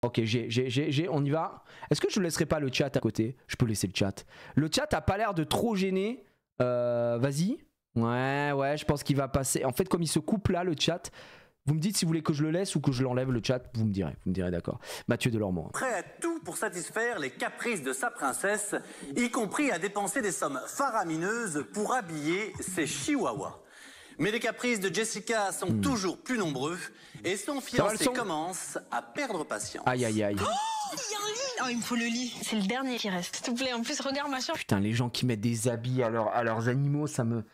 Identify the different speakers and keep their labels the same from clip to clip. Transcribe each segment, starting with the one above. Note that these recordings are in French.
Speaker 1: Ok, on y va. Est-ce que je ne laisserai pas le chat à côté? Je peux laisser le chat. Le chat a pas l'air de trop gêner. Vas-y. Ouais, je pense qu'il va passer. En fait, comme il se coupe là, le chat, vous me dites si vous voulez que je le laisse ou que je l'enlève le chat. Vous me direz d'accord. Mathieu Delormeau.
Speaker 2: Prêt à tout pour satisfaire les caprices de sa princesse, y compris à dépenser des sommes faramineuses pour habiller ses chihuahuas. Mais les caprices de Jessica sont toujours plus nombreux et son fiancé commence à perdre patience.
Speaker 1: Aïe.
Speaker 3: Oh, il y a un lit. Oh, il me faut le lit. C'est le dernier qui reste. S'il te plaît, en plus, regarde ma chambre.
Speaker 1: Putain, les gens qui mettent des habits à leurs animaux, ça me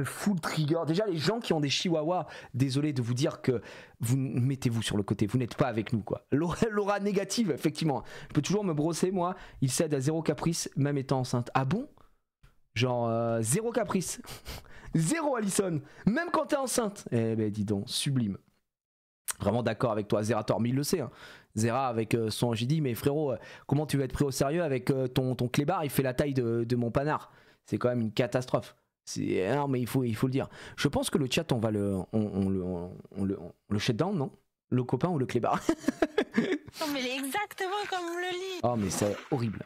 Speaker 1: fout le trigger. Déjà, les gens qui ont des chihuahuas, désolé de vous dire que vous mettez-vous sur le côté, vous n'êtes pas avec nous, quoi. L'aura négative, effectivement. Je peux toujours me brosser, moi. Il cède à 0 caprice, même étant enceinte. Ah bon? Genre, 0 caprice. 0 Alison, même quand t'es enceinte. Eh ben dis donc, sublime. Vraiment d'accord avec toi, Zerator, mais il le sait. Hein. Zera avec son... J'ai dit, mais frérot, comment tu vas être pris au sérieux avec ton clébard? Il fait la taille de mon panard. C'est quand même une catastrophe. Non, mais il faut le dire. Je pense que le chat, on va le shutdown, non? Le copain ou le clébard?
Speaker 3: Non, mais il est exactement comme le lit.
Speaker 1: Oh, mais c'est horrible.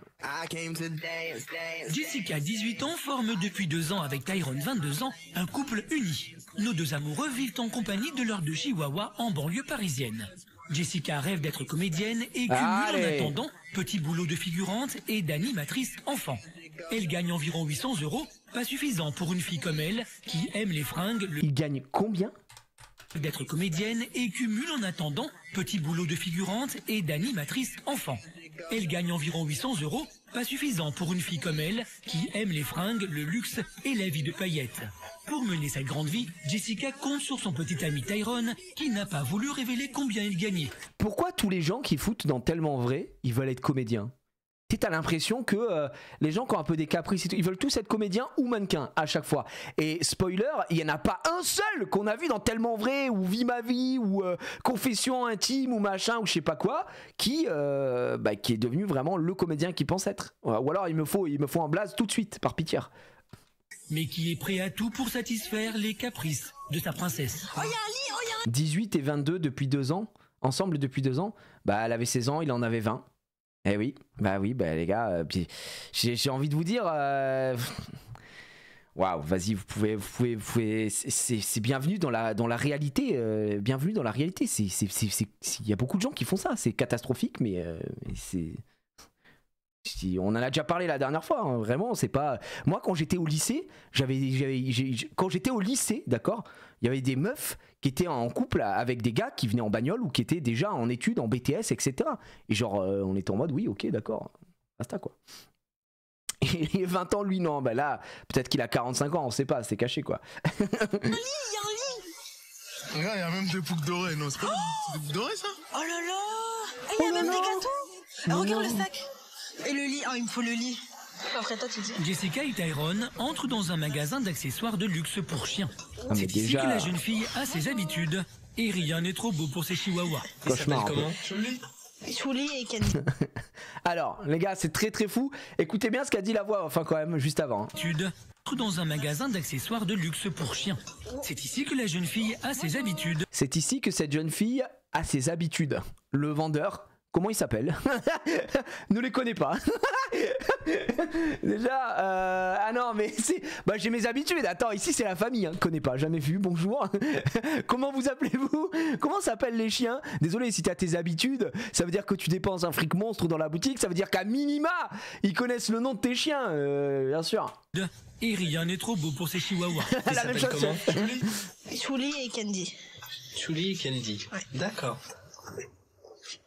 Speaker 4: Jessica, 18 ans, forme depuis 2 ans avec Tyrone, 22 ans, un couple uni. Nos 2 amoureux vivent en compagnie de leurs 2 chihuahuas en banlieue parisienne. Jessica rêve d'être comédienne et cumule en attendant petit boulot de figurante et d'animatrice enfant. Elle gagne environ 800 €, pas suffisant pour une fille comme elle qui aime les fringues.
Speaker 1: Il gagne combien?
Speaker 4: D'être comédienne et cumule en attendant petit boulot de figurante et d'animatrice enfant. Elle gagne environ 800 €, pas suffisant pour une fille comme elle qui aime les fringues, le luxe et la vie de paillettes. Pour mener cette grande vie, Jessica compte sur son petit ami Tyrone qui n'a pas voulu révéler combien il gagnait.
Speaker 1: Pourquoi tous les gens qui foutent dans Tellement Vrai, ils veulent être comédiens? T'as l'impression que les gens qui ont un peu des caprices, ils veulent tous être comédiens ou mannequins à chaque fois. Et spoiler, il n'y en a pas un seul qu'on a vu dans Tellement Vrai ou Vie ma vie ou Confession intime ou machin ou je sais pas quoi qui est devenu vraiment le comédien qu'il pense être. Ou alors il me faut un blaze tout de suite par pitié.
Speaker 4: Mais qui est prêt à tout pour satisfaire les caprices de sa princesse.
Speaker 3: Oh, il y a un lit, oh, il y a un...
Speaker 1: 18 et 22 depuis 2 ans, ensemble depuis 2 ans. Bah elle avait 16 ans, il en avait 20. Eh oui, les gars, j'ai envie de vous dire, waouh, vas-y, vous pouvez, c'est bienvenue dans la réalité, bienvenue dans la réalité. Il y a beaucoup de gens qui font ça, c'est catastrophique, mais on en a déjà parlé la dernière fois, hein, vraiment, c'est pas... Moi, quand j'étais au lycée, d'accord, il y avait des meufs qui étaient en couple avec des gars qui venaient en bagnole ou qui étaient déjà en études, en BTS, etc. Et genre, on était en mode, oui, ok, d'accord, basta, quoi. Et 20 ans, lui, non, bah là, peut-être qu'il a 45 ans, on sait pas, c'est caché, quoi.
Speaker 3: Il y a un lit.
Speaker 5: Regarde, il y a même des boucles dorées, non, c'est pas des boucles dorées, ça?
Speaker 3: Oh là là. Il y a même des gâteaux. Ah, regarde le sac. Et le lit, il me faut le lit. Après toi, tu dis.
Speaker 4: Jessica et Tyrone entrent dans un magasin d'accessoires de luxe pour chiens.
Speaker 1: Ah,
Speaker 4: C'est ici que la jeune fille a ses habitudes. Et rien n'est trop beau pour ses chihuahuas.
Speaker 1: Cauchemar.
Speaker 3: Chouli et Candy.
Speaker 1: Alors, les gars, c'est très très fou. Écoutez bien ce qu'a dit la voix, enfin quand même, juste avant.
Speaker 4: Dans un magasin d'accessoires de luxe pour chiens. C'est ici que la jeune fille a ses habitudes.
Speaker 1: C'est ici que cette jeune fille a ses habitudes. Le vendeur... Comment il s'appelle? Ne les connais pas. Déjà, ah non, mais c'est... Bah j'ai mes habitudes. Attends, ici c'est la famille, hein. Connais pas, jamais vu, bonjour. Comment vous appelez-vous? Comment s'appellent les chiens? Désolé, si t'as tes habitudes, ça veut dire que tu dépenses un fric monstre dans la boutique, ça veut dire qu'à minima, ils connaissent le nom de tes chiens, bien sûr.
Speaker 4: Et rien n'est trop beau pour ces chihuahuas.
Speaker 1: La même chose.
Speaker 3: Chouli et Candy.
Speaker 6: Chouli et Candy. Ouais. D'accord.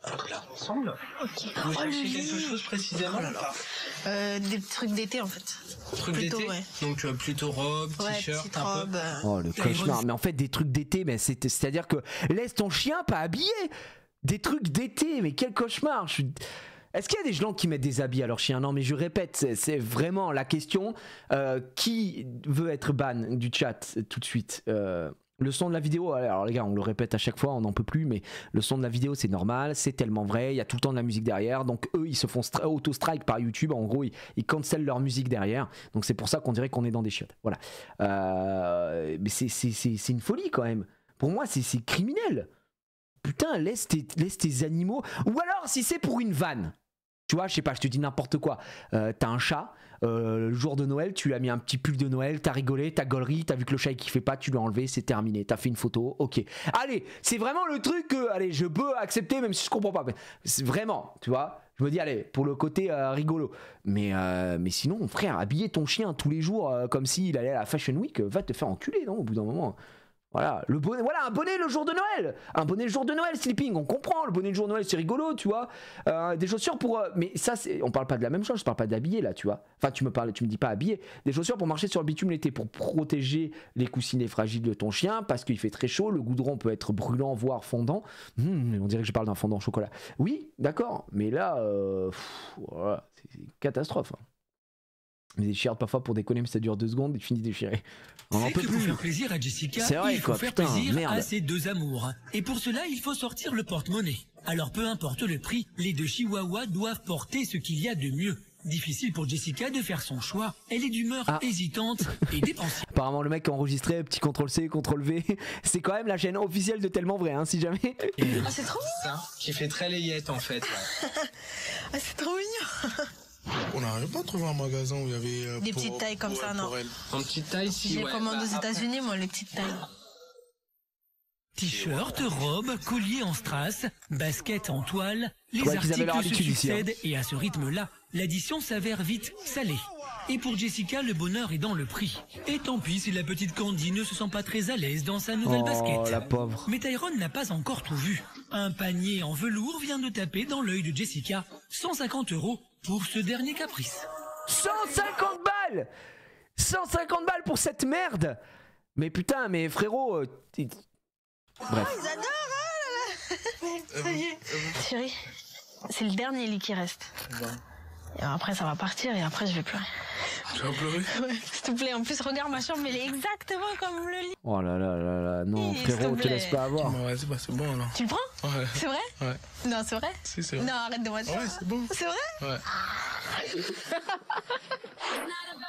Speaker 6: Hop là, ensemble.
Speaker 3: Ok.
Speaker 6: Vous cherchez quelque chose précisément
Speaker 3: des trucs d'été en fait.
Speaker 6: Trucs d'été,
Speaker 3: ouais.
Speaker 6: Donc plutôt robe, t-shirt, un peu.
Speaker 1: Oh le cauchemar. Mais en fait des trucs d'été, mais c'est-à-dire que laisse ton chien pas habillé. Des trucs d'été, mais quel cauchemar. Est-ce qu'il y a des gens qui mettent des habits à leur chien? Non, mais je répète, c'est vraiment la question. Qui veut être ban du chat tout de suite? Le son de la vidéo, alors les gars, on le répète à chaque fois, on n'en peut plus, mais le son de la vidéo c'est normal, c'est tellement vrai, il y a tout le temps de la musique derrière, donc eux ils se font auto-strike par YouTube, en gros ils cancellent leur musique derrière, donc c'est pour ça qu'on dirait qu'on est dans des chiottes, voilà. Mais c'est une folie quand même, pour moi c'est criminel. putain, laisse tes animaux. Ou alors, si c'est pour une vanne, tu vois, je sais pas, je te dis n'importe quoi. T'as un chat, le jour de Noël, tu lui as mis un petit pull de Noël, t'as rigolé, t'as gaulerie, t'as vu que le chat il kiffait pas, tu l'as enlevé, c'est terminé. T'as fait une photo, ok. Allez, c'est vraiment le truc que, allez, je peux accepter même si je comprends pas. Mais c'est vraiment, tu vois. Je me dis, allez, pour le côté rigolo. Mais sinon, frère, habiller ton chien tous les jours comme s'il allait à la Fashion Week, va te faire enculer, non, au bout d'un moment. Voilà, un bonnet le jour de Noël. Un bonnet le jour de Noël, Sleeping, on comprend. Le bonnet le jour de Noël, c'est rigolo, tu vois. Des chaussures pour... mais ça, on parle pas de la même chose, je parle pas d'habiller, là, tu vois. Enfin, tu me dis pas habiller. Des chaussures pour marcher sur le bitume l'été, pour protéger les coussinets fragiles de ton chien, parce qu'il fait très chaud, le goudron peut être brûlant, voire fondant. On dirait que je parle d'un fondant au chocolat. Oui, d'accord, mais là, voilà, c'est une catastrophe. Hein. Mais déchire parfois pour déconner, mais ça dure 2 secondes et tu finis déchiré. On en peut plus.
Speaker 4: Pour faire plaisir à Jessica,
Speaker 1: vrai,
Speaker 4: il faut faire plaisir
Speaker 1: merde.
Speaker 4: à ses 2 amours. Et pour cela, il faut sortir le porte-monnaie. Alors peu importe le prix, les 2 chihuahuas doivent porter ce qu'il y a de mieux. Difficile pour Jessica de faire son choix. Elle est d'humeur hésitante et dépensière.
Speaker 1: Apparemment le mec qui a enregistré petit CTRL-C, CTRL-V, c'est quand même la chaîne officielle de Tellement Vrai, hein, si jamais.
Speaker 3: Ah, c'est trop
Speaker 6: Ça, qui fait très layette en fait. Ouais.
Speaker 3: Ah, c'est trop mignon.
Speaker 5: On n'arrive pas à trouver un magasin où il y avait...
Speaker 3: Des petites tailles comme ça, non.
Speaker 6: En petite taille, si.
Speaker 3: Je les commande aux États-Unis, moi, les petites tailles.
Speaker 4: T-shirt, robe, collier en strass, basket en toile, les
Speaker 1: qu'ils avaient leur
Speaker 4: articles se
Speaker 1: habitude ici, hein.
Speaker 4: succèdent et à ce rythme-là, l'addition s'avère vite salée. Et pour Jessica, le bonheur est dans le prix. Et tant pis si la petite Candy ne se sent pas très à l'aise dans sa nouvelle basket.
Speaker 1: Oh la pauvre.
Speaker 4: Mais Tyrone n'a pas encore tout vu. Un panier en velours vient de taper dans l'œil de Jessica. 150 € pour ce dernier caprice.
Speaker 1: 150 balles 150 balles pour cette merde. Mais putain, mais frérot... Bref.
Speaker 3: Ils adorent, ça y est. Chérie, c'est le dernier lit qui reste. Et après, ça va partir et après, je vais pleurer.
Speaker 5: Tu vas pleurer?
Speaker 3: Ouais, s'il te plaît. En plus, regarde ma chambre, elle est exactement comme le lit.
Speaker 1: Oh là là là là, non,
Speaker 3: S'il
Speaker 1: frérot,
Speaker 3: te
Speaker 1: te
Speaker 3: plaît.
Speaker 1: laisse pas avoir.
Speaker 5: Bon, ouais, c'est bon alors.
Speaker 3: Tu le prends?
Speaker 5: Ouais.
Speaker 3: C'est vrai?
Speaker 5: Ouais.
Speaker 3: Non, c'est vrai?
Speaker 5: Si, c'est vrai.
Speaker 3: Non, arrête de mentir.
Speaker 5: Ouais, c'est bon.
Speaker 3: C'est vrai?
Speaker 5: Ouais.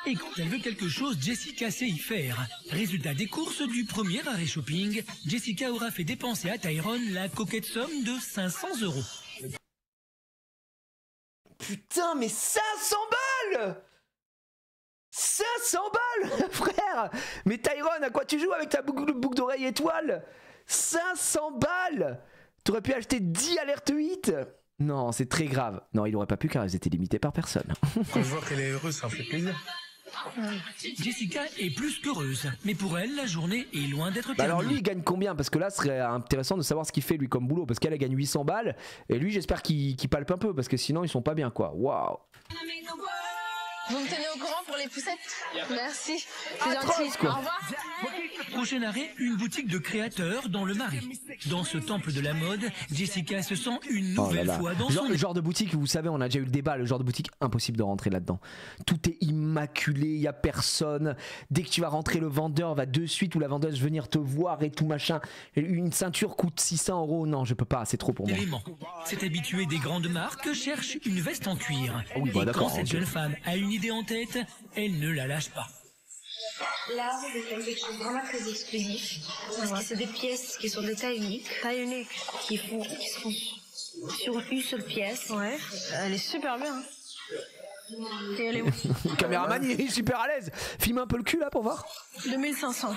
Speaker 4: Et quand elle veut quelque chose, Jessica sait y faire. Résultat des courses du premier arrêt shopping, Jessica aura fait dépenser à Tyrone la coquette somme de 500 €.
Speaker 1: Putain, mais 500 balles 500 balles, frère. Mais Tyrone, à quoi tu joues avec ta boucle d'oreille étoile? 500 balles. T'aurais pu acheter 10 Alerte 8. Non, c'est très grave. Non, il aurait pas pu car elles étaient limitées par personne.
Speaker 5: Quand je vois qu'elle est heureuse, ça me fait plaisir.
Speaker 4: Jessica est plus qu'heureuse, mais pour elle, la journée est loin d'être terminée.
Speaker 1: Bah alors lui, il gagne combien? Parce que là, ce serait intéressant de savoir ce qu'il fait lui comme boulot. Parce qu'elle gagne 800 balles. Et lui, j'espère qu'il palpe un peu. Parce que sinon, ils sont pas bien, quoi. Waouh.
Speaker 3: Vous me tenez au courant pour les poussettes? Merci. C'est
Speaker 1: Atroce,
Speaker 3: gentil.
Speaker 1: quoi.
Speaker 3: Au revoir.
Speaker 4: Prochain arrêt, une boutique de créateurs dans le Marais. Dans ce temple de la mode, Jessica se sent une
Speaker 1: Oh là
Speaker 4: nouvelle
Speaker 1: là.
Speaker 4: fois dans son...
Speaker 1: Le genre de boutique, vous savez, on a déjà eu le débat, le genre de boutique, impossible de rentrer là-dedans. Tout est immaculé, il y a personne. Dès que tu vas rentrer, le vendeur va de suite ou la vendeuse venir te voir et tout machin. Une ceinture coûte 600 €. Non, je peux pas, c'est trop pour moi.
Speaker 4: Élément. Cet habitué des grandes marques cherche une veste en cuir.
Speaker 1: oui, bah
Speaker 4: et
Speaker 1: d'accord,
Speaker 4: quand cette
Speaker 1: ok.
Speaker 4: jeune femme a une idée en tête, elle ne la lâche pas.
Speaker 7: Là, c'est quelque chose de vraiment très exclusif. Parce que c'est des pièces qui sont de taille unique.
Speaker 3: Taille unique.
Speaker 7: Qui se font sur une seule pièce.
Speaker 3: Ouais. Elle est super bien. Et elle est où?
Speaker 1: Le caméraman, il est super à l'aise. Filme un peu le cul là pour voir.
Speaker 3: 2500.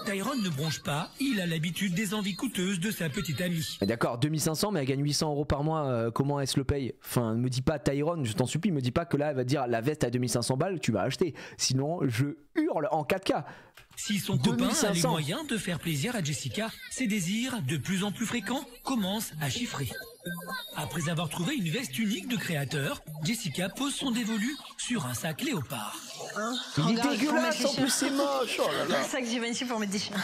Speaker 4: Tyrone ne bronche pas, il a l'habitude des envies coûteuses de sa petite amie.
Speaker 1: D'accord, 2500, mais elle gagne 800 € par mois. Comment elle se le paye? Enfin, ne me dis pas Tyrone, je t'en supplie, me dis pas que là elle va te dire la veste à 2500 balles, tu vas acheter. Sinon, je hurle en 4K.
Speaker 4: Si son copain a les
Speaker 1: 2500.
Speaker 4: moyens de faire plaisir à Jessica, ses désirs, de plus en plus fréquents, commencent à chiffrer. Après avoir trouvé une veste unique de créateur, Jessica pose son dévolu sur un sac léopard.
Speaker 3: Hein?
Speaker 1: Il est
Speaker 3: Regarde, pour
Speaker 1: dégueulasse,
Speaker 3: mettre
Speaker 1: en
Speaker 3: les
Speaker 1: plus
Speaker 3: chiens.
Speaker 1: c'est moche. Oh là là.
Speaker 3: Un sac Givenchy pour mettre des chiens.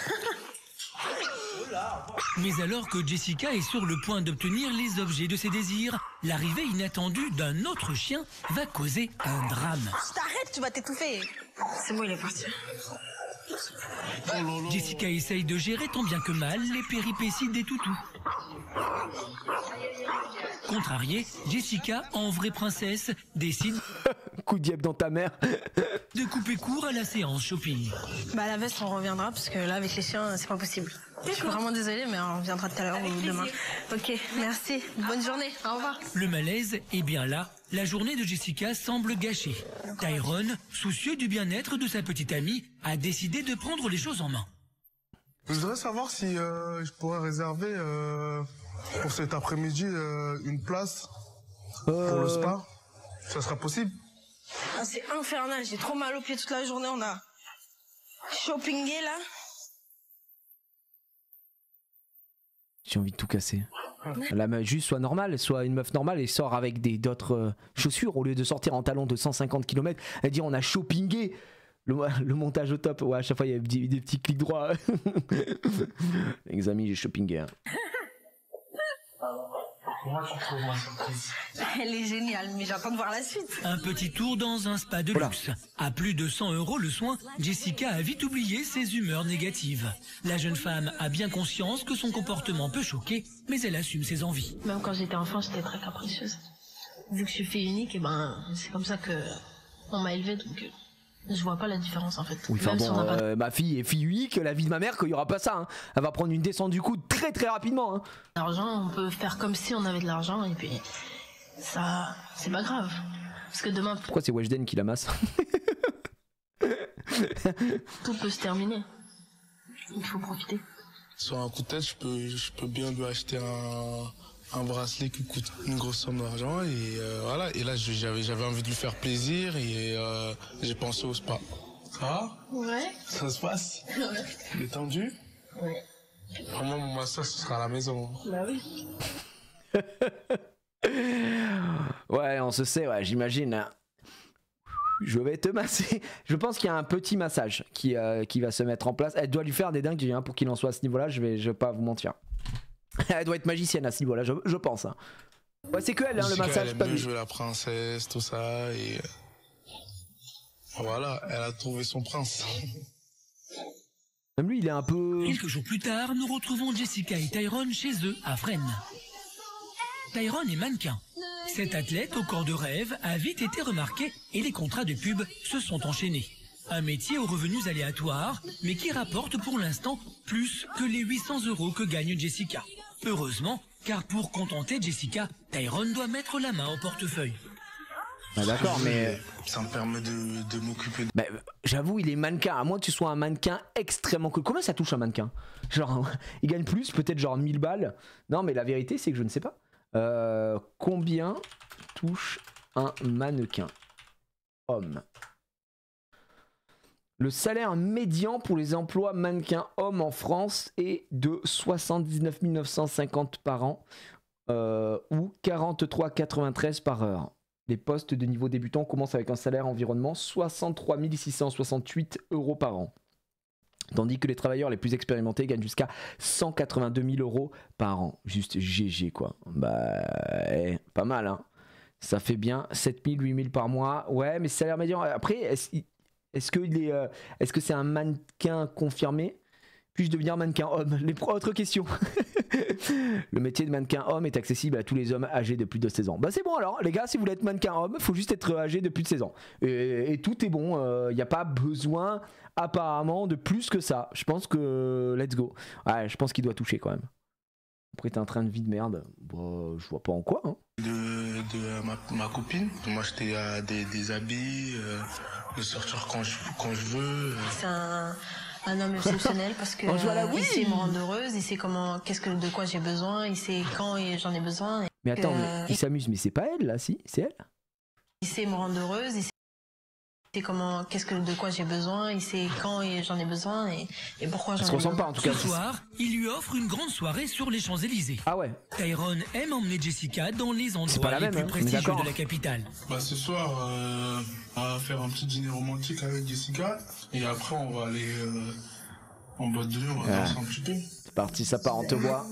Speaker 4: Mais alors que Jessica est sur le point d'obtenir les objets de ses désirs, l'arrivée inattendue d'un autre chien va causer un drame.
Speaker 3: T'arrêtes, tu vas t'étouffer.
Speaker 7: C'est bon, il est parti.
Speaker 4: Jessica essaye de gérer tant bien que mal les péripéties des toutous. Contrariée, Jessica, en vraie princesse, décide
Speaker 1: Coup de diable dans ta mère.
Speaker 4: de couper court à la séance shopping.
Speaker 3: Bah, la veste, on reviendra parce que là, avec les chiens, c'est pas possible. Je suis vraiment désolée, mais on reviendra tout à l'heure ou demain. Ok, merci. Bonne journée. Au revoir.
Speaker 4: Le malaise est bien là. La journée de Jessica semble gâchée. Tyrone, soucieux du bien-être de sa petite amie, a décidé de prendre les choses en main.
Speaker 5: Je voudrais savoir si je pourrais réserver pour cet après-midi une place pour le spa. Ça sera possible?
Speaker 3: Ah, c'est infernal. J'ai trop mal aux pieds toute la journée. On a shoppingé là.
Speaker 1: J'ai envie de tout casser. La meuf juste soit normale, soit une meuf normale et sort avec d'autres chaussures au lieu de sortir en talons de 150 km. Elle dit on a shoppingé. Le montage au top. Ouais, à chaque fois il y a des petits clics droits. Les amis, j'ai shoppingé. Hein.
Speaker 6: Comment tu trouves ma surprise?
Speaker 3: Elle est géniale, mais j'attends de voir la suite.
Speaker 4: Un petit tour dans un spa de luxe. À plus de 100 € le soin, Jessica a vite oublié ses humeurs négatives. La jeune femme a bien conscience que son comportement peut choquer, mais elle assume ses envies.
Speaker 3: Même quand j'étais enfant, j'étais très capricieuse. Vu que je suis fille unique, et ben c'est comme ça que on m'a élevée, donc je vois pas la différence en fait.
Speaker 1: Oui, enfin bon, ma fille est fille unique, la vie de ma mère, qu'il y aura pas ça. Hein. Elle va prendre une descente du coude très très rapidement. Hein.
Speaker 3: L'argent, on peut faire comme si on avait de l'argent et puis ça, c'est pas grave. Parce que demain.
Speaker 1: Pourquoi c'est Weshden qui la masse?
Speaker 3: Tout peut se terminer. Il faut profiter.
Speaker 5: Sur un coup de tête, je peux bien lui acheter un bracelet qui coûte une grosse somme d'argent et voilà. Et là, j'avais envie de lui faire plaisir et j'ai pensé au spa. Ça va?
Speaker 3: Ouais.
Speaker 5: Ça se passe?
Speaker 3: Ouais.
Speaker 5: Détendu?
Speaker 3: Ouais.
Speaker 5: Vraiment, mon massage, ce sera à la maison.
Speaker 3: Bah oui.
Speaker 1: Ouais, on se sait, ouais, j'imagine. Je vais te masser. Je pense qu'il y a un petit massage qui va se mettre en place. Elle doit lui faire des dingues hein, pour qu'il en soit à ce niveau-là. Je vais pas vous mentir. Elle doit être magicienne à ce niveau-là, je pense. Hein. Ouais, c'est que elle, hein, le massage.
Speaker 5: Elle aime bien jouer la princesse, tout ça, et voilà, elle a trouvé son prince.
Speaker 1: Même lui, il est un peu.
Speaker 4: Quelques jours plus tard, nous retrouvons Jessica et Tyrone chez eux à Fresnes. Tyrone est mannequin. Cet athlète au corps de rêve a vite été remarqué et les contrats de pub se sont enchaînés. Un métier aux revenus aléatoires, mais qui rapporte pour l'instant plus que les 800 € que gagne Jessica. Heureusement, car pour contenter Jessica, Tyrone doit mettre la main au portefeuille.
Speaker 1: Ah d'accord, mais
Speaker 5: ça me permet de m'occuper.
Speaker 1: Bah, j'avoue, il est mannequin. À moins que tu sois un mannequin extrêmement cool. Combien ça touche un mannequin? Genre, il gagne plus, peut-être genre 1000 balles. Non, mais la vérité, c'est que je ne sais pas. Combien touche un mannequin homme? Le salaire médian pour les emplois mannequins hommes en France est de 79 950 par an ou 43,93 par heure. Les postes de niveau débutant commencent avec un salaire environnement 63 668 € par an. Tandis que les travailleurs les plus expérimentés gagnent jusqu'à 182 000 € par an. Juste GG quoi. Bah, pas mal hein. Ça fait bien 7 000, 8 000 par mois. Ouais, mais salaire médian. Après, est-ce que c'est un mannequin confirmé? Puis-je devenir mannequin homme? Autre question. Le métier de mannequin homme est accessible à tous les hommes âgés de plus de 16 ans. Bah c'est bon alors, les gars, si vous voulez être mannequin homme, faut juste être âgé de plus de 16 ans. Et tout est bon, il n'y a pas besoin apparemment de plus que ça. Je pense que let's go. Ouais, je pense qu'il doit toucher quand même. Après t'as un train de vie de merde, bah, je vois pas en quoi. Hein.
Speaker 5: De ma copine, de m'acheter des habits, de sortir quand je veux.
Speaker 3: C'est un homme exceptionnel parce que il sait me rendre heureuse, il sait de quoi j'ai besoin, il sait quand j'en ai besoin.
Speaker 1: Mais attends, il s'amuse, mais c'est pas elle là, si? C'est elle?
Speaker 3: Il sait me rendre heureuse, il sait de quoi j'ai besoin, il sait quand j'en ai besoin et pourquoi j'en ai besoin.
Speaker 1: Ça se ressemble pas en tout cas.
Speaker 4: Ce soir, il lui offre une grande soirée sur les Champs-Élysées.
Speaker 1: Ah ouais.
Speaker 4: Tyrone aime emmener Jessica dans les endroits les plus prestigieux de la capitale.
Speaker 5: Bah ce soir, on va faire un petit dîner romantique avec Jessica et après on va aller en boîte de nuit, on va danser un petit peu.
Speaker 1: C'est parti, ça part en te bois.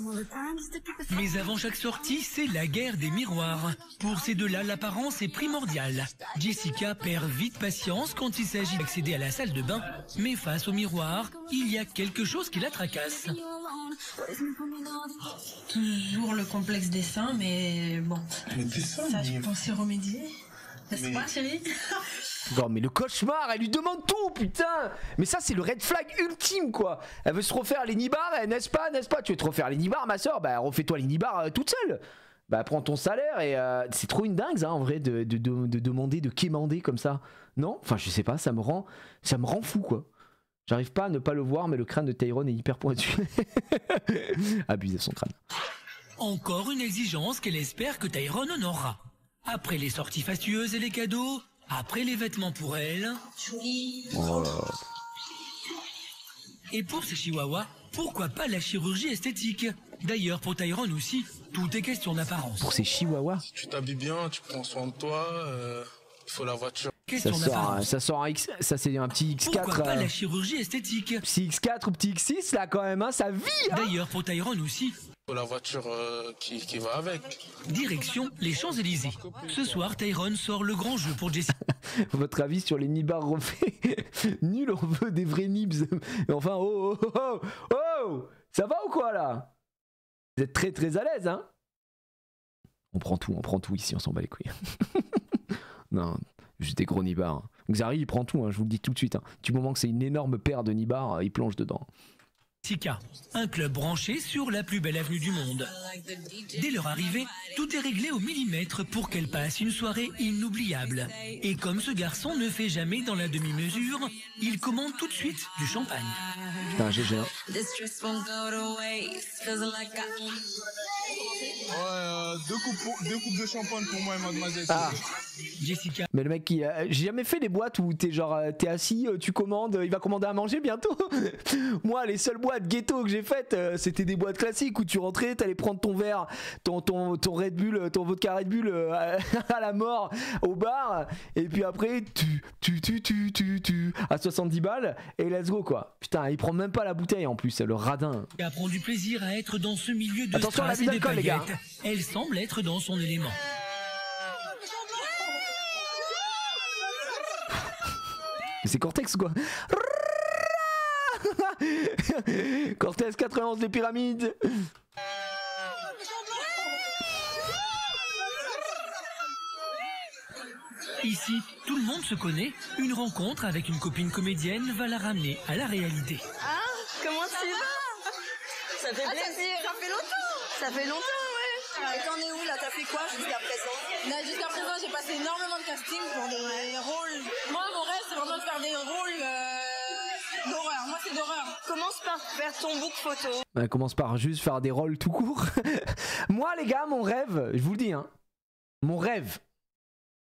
Speaker 4: Mais avant chaque sortie, c'est la guerre des miroirs. Pour ces deux-là, l'apparence est primordiale. Jessica perd vite patience quand il s'agit d'accéder à la salle de bain, mais face au miroir, il y a quelque chose qui la tracasse.
Speaker 3: Toujours le complexe des seins, mais bon.
Speaker 5: Mais t'es ça,
Speaker 3: je pensais remédier. N'est-ce pas, chérie?
Speaker 1: Non mais le cauchemar, elle lui demande tout, putain. Mais ça c'est le red flag ultime quoi. Elle veut se refaire les nibards, n'est-ce pas, tu veux te refaire les nibards ma soeur? Bah refais-toi les nibards toute seule. Bah prends ton salaire et c'est trop une dingue ça en vrai de demander, de quémander comme ça. Non? Enfin je sais pas, ça me rend fou quoi. J'arrive pas à ne pas le voir mais le crâne de Tyrone est hyper pointu. Abusé son crâne.
Speaker 4: Encore une exigence qu'elle espère que Tyrone honorera. Après les sorties fastueuses et les cadeaux, après les vêtements pour elle.
Speaker 1: Oh.
Speaker 4: Et pour ces chihuahuas, pourquoi pas la chirurgie esthétique? D'ailleurs pour Tyrone aussi, tout est question d'apparence.
Speaker 1: Pour ces chihuahuas.
Speaker 5: Tu t'habilles bien, tu prends soin de toi, il faut la voiture.
Speaker 1: Ça sort un X, ça c'est un petit X4.
Speaker 4: Pourquoi pas la chirurgie esthétique?
Speaker 1: Petit X4 ou petit X6 là quand même, hein, ça vit hein.
Speaker 4: D'ailleurs pour Tyrone aussi.
Speaker 5: La voiture qui va avec.
Speaker 4: Direction les Champs-Élysées. Ce soir, Tyrone sort le grand jeu pour Jessica.
Speaker 1: Votre avis sur les nibards refaits? Nul, on veut des vrais nibs. Enfin, oh, ça va ou quoi là? Vous êtes très très à l'aise, hein? On prend tout ici, on s'en bat les couilles. Non, juste des gros nibards. Hein. Xari, il prend tout, hein, je vous le dis tout de suite. Hein. Du moment que c'est une énorme paire de nibards, il plonge dedans.
Speaker 4: Jessica, un club branché sur la plus belle avenue du monde. Dès leur arrivée, tout est réglé au millimètre pour qu'elle passe une soirée inoubliable. Et comme ce garçon ne fait jamais dans la demi-mesure, il commande tout de suite du champagne.
Speaker 1: Putain, GG. Hein.
Speaker 5: Ouais, deux coupes de champagne pour moi et mademoiselle.
Speaker 1: Ah.
Speaker 4: Jessica.
Speaker 1: Mais le mec qui... j'ai jamais fait des boîtes où t'es genre t'es assis, tu commandes, il va commander à manger bientôt. Moi les seules boîtes ghetto que j'ai faites c'était des boîtes classiques où tu rentrais, t'allais prendre ton verre, ton Red Bull, ton vodka Red Bull à la mort au bar et puis après tu à 70 balles et let's go quoi. Putain il prend même pas la bouteille en plus, le radin.
Speaker 4: Elle prend du plaisir à être dans ce milieu de
Speaker 1: attention à la
Speaker 4: strass et de
Speaker 1: d'alcool les gars.
Speaker 4: paillettes. Elle semble être dans son élément.
Speaker 1: C'est Cortex quoi. Cortex 91 des pyramides.
Speaker 4: Ici, tout le monde se connaît. Une rencontre avec une copine comédienne va la ramener à la réalité.
Speaker 3: Ah, comment tu vas? Ça fait plaisir. Ça fait longtemps. Ça fait longtemps, ouais.
Speaker 7: Et t'en es où là? T'as fait quoi jusqu'à présent? Jusqu'à présent, j'ai passé énormément de casting pour des rôles. Moi, mon rêve, c'est vraiment de faire des rôles d'horreur. Moi, c'est d'horreur.
Speaker 3: Commence par faire ton book photo.
Speaker 1: Elle commence par juste faire des rôles tout court. Moi, les gars, mon rêve, je vous le dis, hein, mon rêve,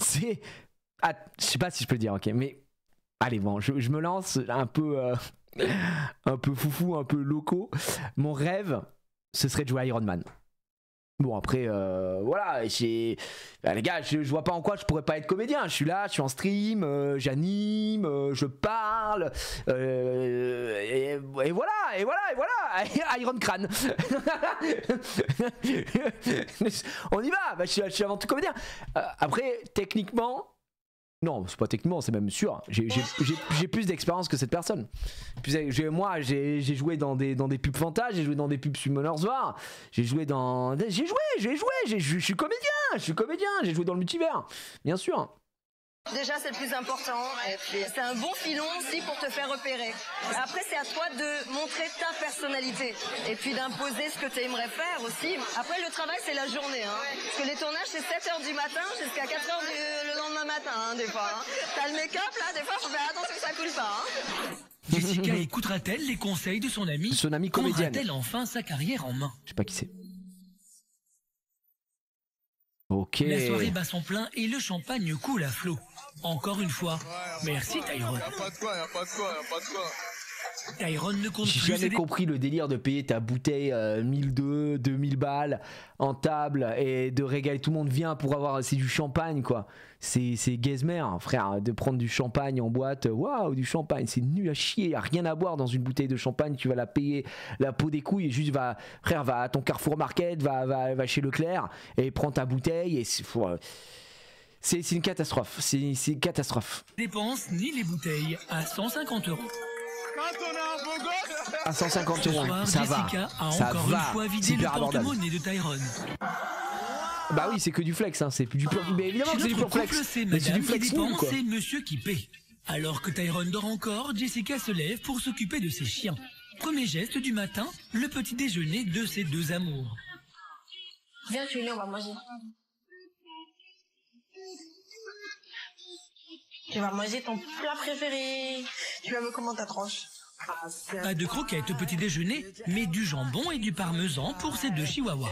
Speaker 1: c'est... Ah, je sais pas si je peux le dire, ok, mais... Allez, bon, je me lance un peu foufou, un peu loco. Mon rêve, ce serait de jouer à Iron Man. Bon après voilà, les gars, je vois pas en quoi je pourrais pas être comédien. Je suis là, je suis en stream, j'anime, je parle, et voilà, Iron Crâne. On y va, bah, je suis avant tout comédien. Après, techniquement, non, c'est pas techniquement, c'est même sûr. J'ai plus d'expérience que cette personne. Moi, j'ai joué dans des pubs Fanta, j'ai joué dans des pubs Summoners War, je suis comédien, j'ai joué dans le multivers, bien sûr.
Speaker 3: Déjà, c'est le plus important. C'est un bon filon aussi pour te faire repérer. Après, c'est à toi de montrer ta personnalité. Et puis d'imposer ce que tu aimerais faire aussi. Après, le travail, c'est la journée. Hein. Parce que les tournages, c'est 7h du matin jusqu'à 4h le lendemain matin, hein, des fois. Hein. T'as le make-up, là, des fois, faut faire attention que ça coule pas. Hein.
Speaker 4: Jessica écoutera-t-elle les conseils de son amie?
Speaker 1: Son amie comédienne.
Speaker 4: Prendra-t-elle enfin sa carrière en main?
Speaker 1: Je sais pas qui c'est. Ok.
Speaker 4: La soirée bat son plein et le champagne coule à flot. Encore une fois, merci Tyrone.
Speaker 5: Y'a pas de quoi.
Speaker 4: Tyrone ne compte
Speaker 1: J'ai
Speaker 4: plus.
Speaker 1: jamais compris le délire de payer ta bouteille 1002, 2000 balles en table et de régaler tout le monde vient pour avoir, c'est du champagne quoi. C'est gazmer frère, de prendre du champagne en boîte, waouh du champagne, c'est nul à chier, y a rien à boire dans une bouteille de champagne, tu vas la payer la peau des couilles et juste va à ton Carrefour Market, va chez Leclerc et prends ta bouteille et c'est une catastrophe, c'est une catastrophe.
Speaker 4: Dépense ni les bouteilles à 150 €.
Speaker 1: À 150
Speaker 4: Ce
Speaker 1: €,
Speaker 4: soir,
Speaker 1: ça
Speaker 4: Jessica
Speaker 1: va,
Speaker 4: a
Speaker 1: ça
Speaker 4: encore
Speaker 1: va,
Speaker 4: une fois vidé
Speaker 1: c'est
Speaker 4: le
Speaker 1: hyper abordable.
Speaker 4: porte-monnaie de Tyrone.
Speaker 1: Bah oui, c'est que du flex, hein. C'est du pur. Mais évidemment
Speaker 4: Chez
Speaker 1: que c'est du
Speaker 4: notre
Speaker 1: pur
Speaker 4: couple,
Speaker 1: flex.
Speaker 4: c'est
Speaker 1: Mais c'est
Speaker 4: madame
Speaker 1: du
Speaker 4: qui
Speaker 1: flex nul,
Speaker 4: dépense
Speaker 1: quoi.
Speaker 4: et monsieur qui paie. Alors que Tyrone dort encore, Jessica se lève pour s'occuper de ses chiens. Premier geste du matin, le petit déjeuner de ses deux amours.
Speaker 7: Viens, Julie, on va manger. Tu vas manger ton plat préféré. Tu la veux comment ta tranche?
Speaker 4: Pas de croquettes au petit déjeuner, mais du jambon et du parmesan pour ces deux chihuahuas.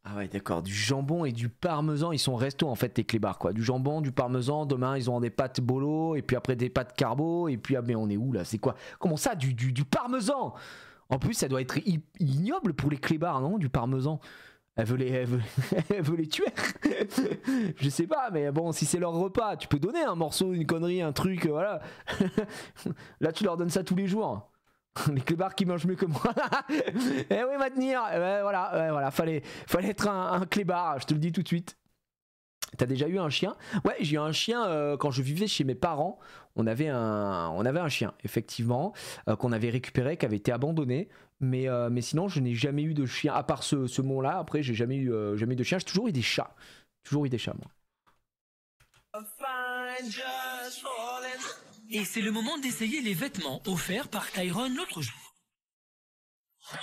Speaker 1: Ah ouais, d'accord, du jambon et du parmesan, ils sont resto en fait, tes clébards, quoi. Du jambon, du parmesan, demain ils auront des pâtes bolo, et puis après des pâtes carbo, et puis ah mais on est où là? C'est quoi? Comment ça, du parmesan? En plus, ça doit être ignoble pour les clébards, non? Du parmesan. Elle veut elle veut les tuer. Je sais pas, mais bon, si c'est leur repas, tu peux donner un morceau, une connerie, un truc, voilà. Là, tu leur donnes ça tous les jours. Les clébards qui mangent mieux que moi. Eh oui, maintenir. Voilà, fallait être un clébard, je te le dis tout de suite. T'as déjà eu un chien? Ouais, j'ai eu un chien quand je vivais chez mes parents. On avait un chien, effectivement, qu'on avait récupéré, qui avait été abandonné. Mais sinon, je n'ai jamais eu de chien, à part ce mot-là. Après, j'ai jamais eu de chien. J'ai toujours eu des chats. Toujours eu des chats, moi.
Speaker 4: Et c'est le moment d'essayer les vêtements offerts par Tyrone l'autre jour.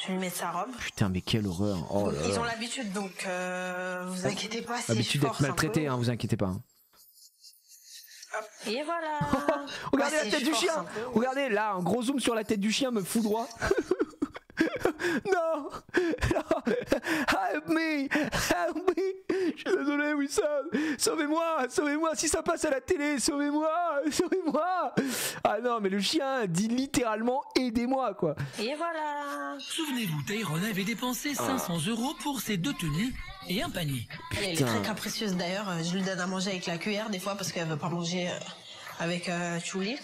Speaker 7: Je vais lui mettre sa robe.
Speaker 1: Putain, mais quelle horreur. Oh là là.
Speaker 7: Ils ont l'habitude, donc vous inquiétez pas si
Speaker 1: L'habitude
Speaker 7: je
Speaker 1: d'être
Speaker 7: force un
Speaker 1: maltraité,
Speaker 7: peu.
Speaker 1: hein, vous inquiétez pas.
Speaker 7: Et voilà.
Speaker 1: Regardez
Speaker 7: Ouais,
Speaker 1: la
Speaker 7: si
Speaker 1: tête
Speaker 7: je
Speaker 1: du
Speaker 7: force
Speaker 1: chien.
Speaker 7: un peu.
Speaker 1: Regardez, là, un gros zoom sur la tête du chien me fout droit. Non, help me, je suis désolé Wissam, sauvez-moi, si ça passe à la télé, sauvez-moi. Ah non, mais le chien dit littéralement aidez-moi, quoi.
Speaker 7: Et voilà.
Speaker 4: Souvenez-vous, Tyrone avait dépensé 500 € pour ses deux tenues et un panier.
Speaker 7: Elle est très capricieuse d'ailleurs, je lui donne à manger avec la cuillère des fois parce qu'elle veut pas manger avec Chuli.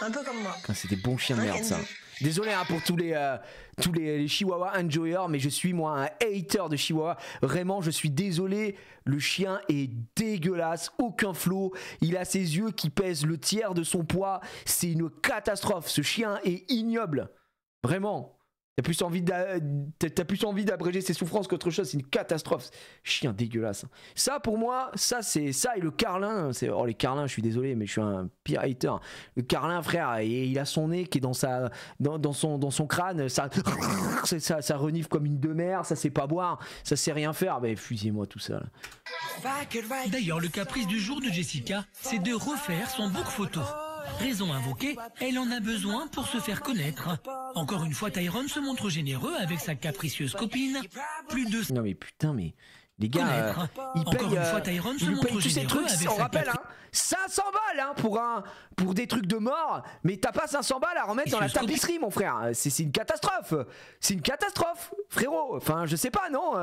Speaker 7: Un peu comme moi.
Speaker 1: Putain, c'est des bons chiens de merde, ça. Désolé hein, pour tous les chihuahuas enjoyers, mais je suis moi un hater de chihuahua. Vraiment, je suis désolé. Le chien est dégueulasse, aucun flow. Il a ses yeux qui pèsent le tiers de son poids. C'est une catastrophe. Ce chien est ignoble. Vraiment. T'as plus envie d'abréger ses souffrances qu'autre chose. C'est une catastrophe. Chien dégueulasse. Ça, pour moi, ça et le carlin. Oh, les carlins, je suis désolé, mais je suis un pire hater. Le carlin, frère, et il a son nez qui est dans son crâne. Ça renifle comme une demeure. Ça sait pas boire. Ça sait rien faire. Mais fusillez-moi tout ça. Là.
Speaker 4: D'ailleurs, le caprice du jour de Jessica, c'est de refaire son book photo. Raison invoquée, elle en a besoin pour se faire connaître. Encore une fois, Tyrone se montre généreux avec sa capricieuse copine. Plus de...
Speaker 1: Non mais putain, mais les gars, ils payent,
Speaker 4: Encore une fois, Tyrone se montre
Speaker 1: tous ces
Speaker 4: généreux
Speaker 1: trucs,
Speaker 4: avec
Speaker 1: on
Speaker 4: sa
Speaker 1: rappelle, hein, 500 balles hein, pour des trucs de mort, mais t'as pas 500 balles à remettre dans la tapisserie, mon frère. C'est une catastrophe. C'est une catastrophe, frérot. Enfin, je sais pas, non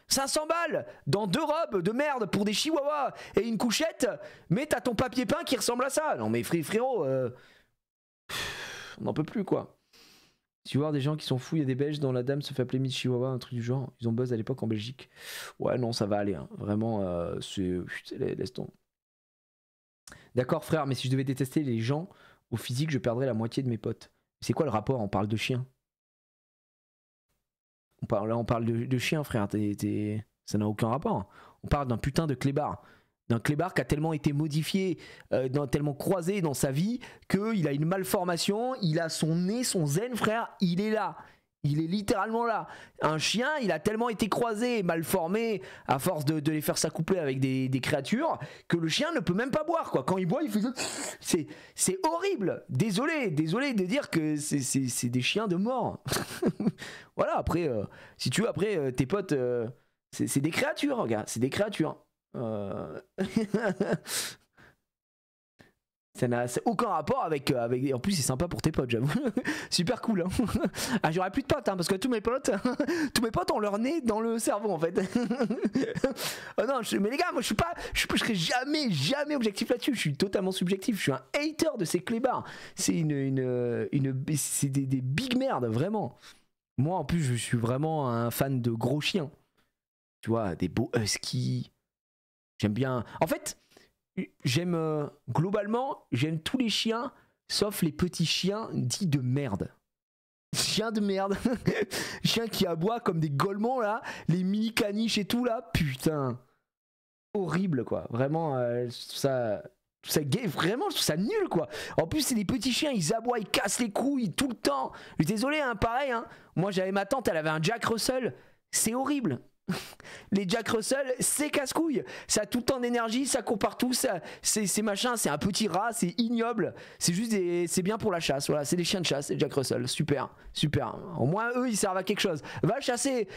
Speaker 1: 500 balles dans 2 robes de merde pour des chihuahuas et une couchette, mais t'as ton papier peint qui ressemble à ça. Non mais frérot, on n'en peut plus quoi. Tu vois des gens qui sont fous, il y a des Belges dont la dame se fait appeler Miss Chihuahua, un truc du genre. Ils ont buzz à l'époque en Belgique. Ouais non, ça va aller. Hein. Vraiment, laisse tomber. D'accord frère, mais si je devais détester les gens au physique, je perdrais la moitié de mes potes. C'est quoi le rapport? On parle de chiens. On parle de chien, frère. Ça n'a aucun rapport. On parle d'un putain de clébard. D'un clébard qui a tellement été modifié, tellement croisé dans sa vie, qu'il a une malformation, il a son nez, son zen, frère, il est là. Il est littéralement là. Un chien, il a tellement été croisé, mal formé, à force de les faire s'accoupler avec des créatures, que le chien ne peut même pas boire, quoi. Quand il boit, il fait... C'est horrible. Désolé de dire que c'est des chiens de mort. Voilà, après, si tu veux, après, tes potes, c'est des créatures, gars. C'est des créatures. Ça n'a aucun rapport avec... En plus, c'est sympa pour tes potes, j'avoue. Super cool. Hein. Ah, j'aurais plus de potes, hein, parce que tous mes potes ont leur nez dans le cerveau, en fait. Oh non, mais les gars, moi, je serai jamais objectif là-dessus. Je suis totalement subjectif. Je suis un hater de ces clébards. C'est c'est des big merdes, vraiment. Moi, en plus, je suis vraiment un fan de gros chiens. Tu vois, des beaux huskies. J'aime bien... En fait... globalement, j'aime tous les chiens, sauf les petits chiens dits de merde. Chien de merde. Chien qui aboie comme des golemons là. Les mini caniches et tout là. Putain. Horrible quoi. Vraiment, ça gay. Vraiment, je trouve ça nul quoi. En plus, c'est des petits chiens. Ils aboient, ils cassent les couilles tout le temps. Je suis désolé, hein, pareil. Hein. Moi, j'avais ma tante, elle avait un Jack Russell. C'est horrible. Les Jack Russell, c'est casse-couille. Ça a tout le temps d'énergie, ça court partout, c'est machin, c'est un petit rat, c'est ignoble. C'est juste c'est bien pour la chasse. Voilà, c'est des chiens de chasse, les Jack Russell. Super, super. Au moins eux, ils servent à quelque chose. Va chasser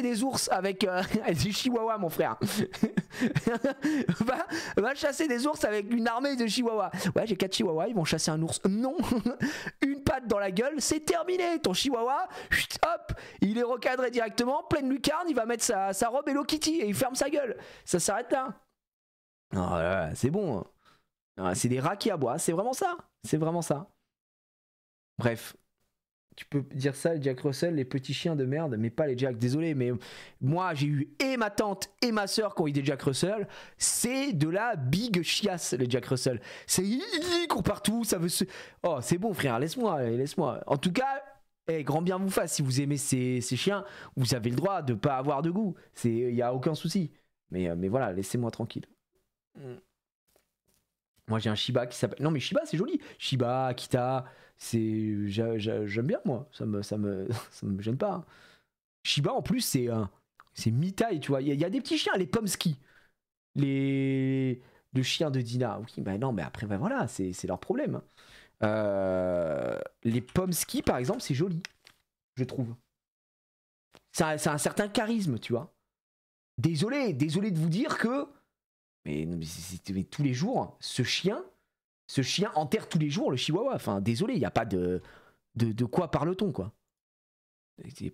Speaker 1: des ours avec des chihuahuas, mon frère. va chasser des ours avec une armée de chihuahuas. Ouais, j'ai 4 chihuahuas, ils vont chasser un ours. Non, une patte dans la gueule, c'est terminé. Ton chihuahua, hop, il est recadré directement, pleine lucarne, il va mettre sa robe Hello Kitty et il ferme sa gueule. Ça s'arrête là. Oh là là, c'est bon. C'est des rats qui aboient, c'est vraiment ça. C'est vraiment ça. Bref. Tu peux dire ça, les Jack Russell, les petits chiens de merde, mais pas les Jack. Désolé, mais moi j'ai eu et ma tante et ma soeur qui ont eu des Jack Russell. C'est de la big chiasse, les Jack Russell. C'est ils courent partout, ça veut se. Oh, c'est bon, frère, laisse-moi. En tout cas. Grand bien vous fasse, si vous aimez ces chiens, vous avez le droit de pas avoir de goût. Il n'y a aucun souci. Mais voilà, laissez-moi tranquille. Moi j'ai un Shiba qui s'appelle... Non mais Shiba c'est joli. Shiba, Akita, j'aime bien moi. Ça me gêne pas. Hein. Shiba en plus c'est mi-taille, tu vois. Il y a des petits chiens, les Pomsky. Le chien de Dina. Oui, bah non, mais après, bah voilà, c'est leur problème. Les Pomsky par exemple c'est joli, je trouve. Ça a un certain charisme, tu vois. Désolé de vous dire que mais tous les jours ce chien enterre tous les jours le chihuahua. Enfin désolé, il n'y a pas de quoi parle-t-on quoi.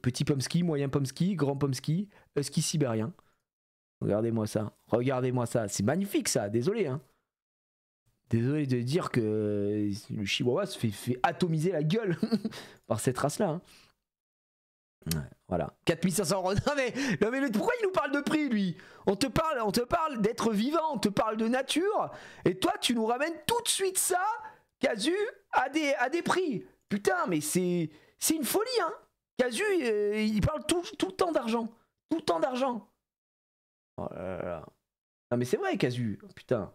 Speaker 1: Petit Pomsky, moyen Pomsky, grand Pomsky, husky sibérien. Regardez-moi ça, c'est magnifique ça, désolé hein. Désolé de dire que le chihuahua se fait atomiser la gueule par cette race-là. Hein. Ouais, voilà. 4500 €. Non mais pourquoi il nous parle de prix, lui ? On te parle d'être vivant, on te parle de nature, et toi, tu nous ramènes tout de suite ça, Casu, à des prix. Putain, mais c'est une folie, hein. Casu, il parle tout le temps d'argent. Tout le temps d'argent. Oh là là. Non mais c'est vrai, Casu. Putain.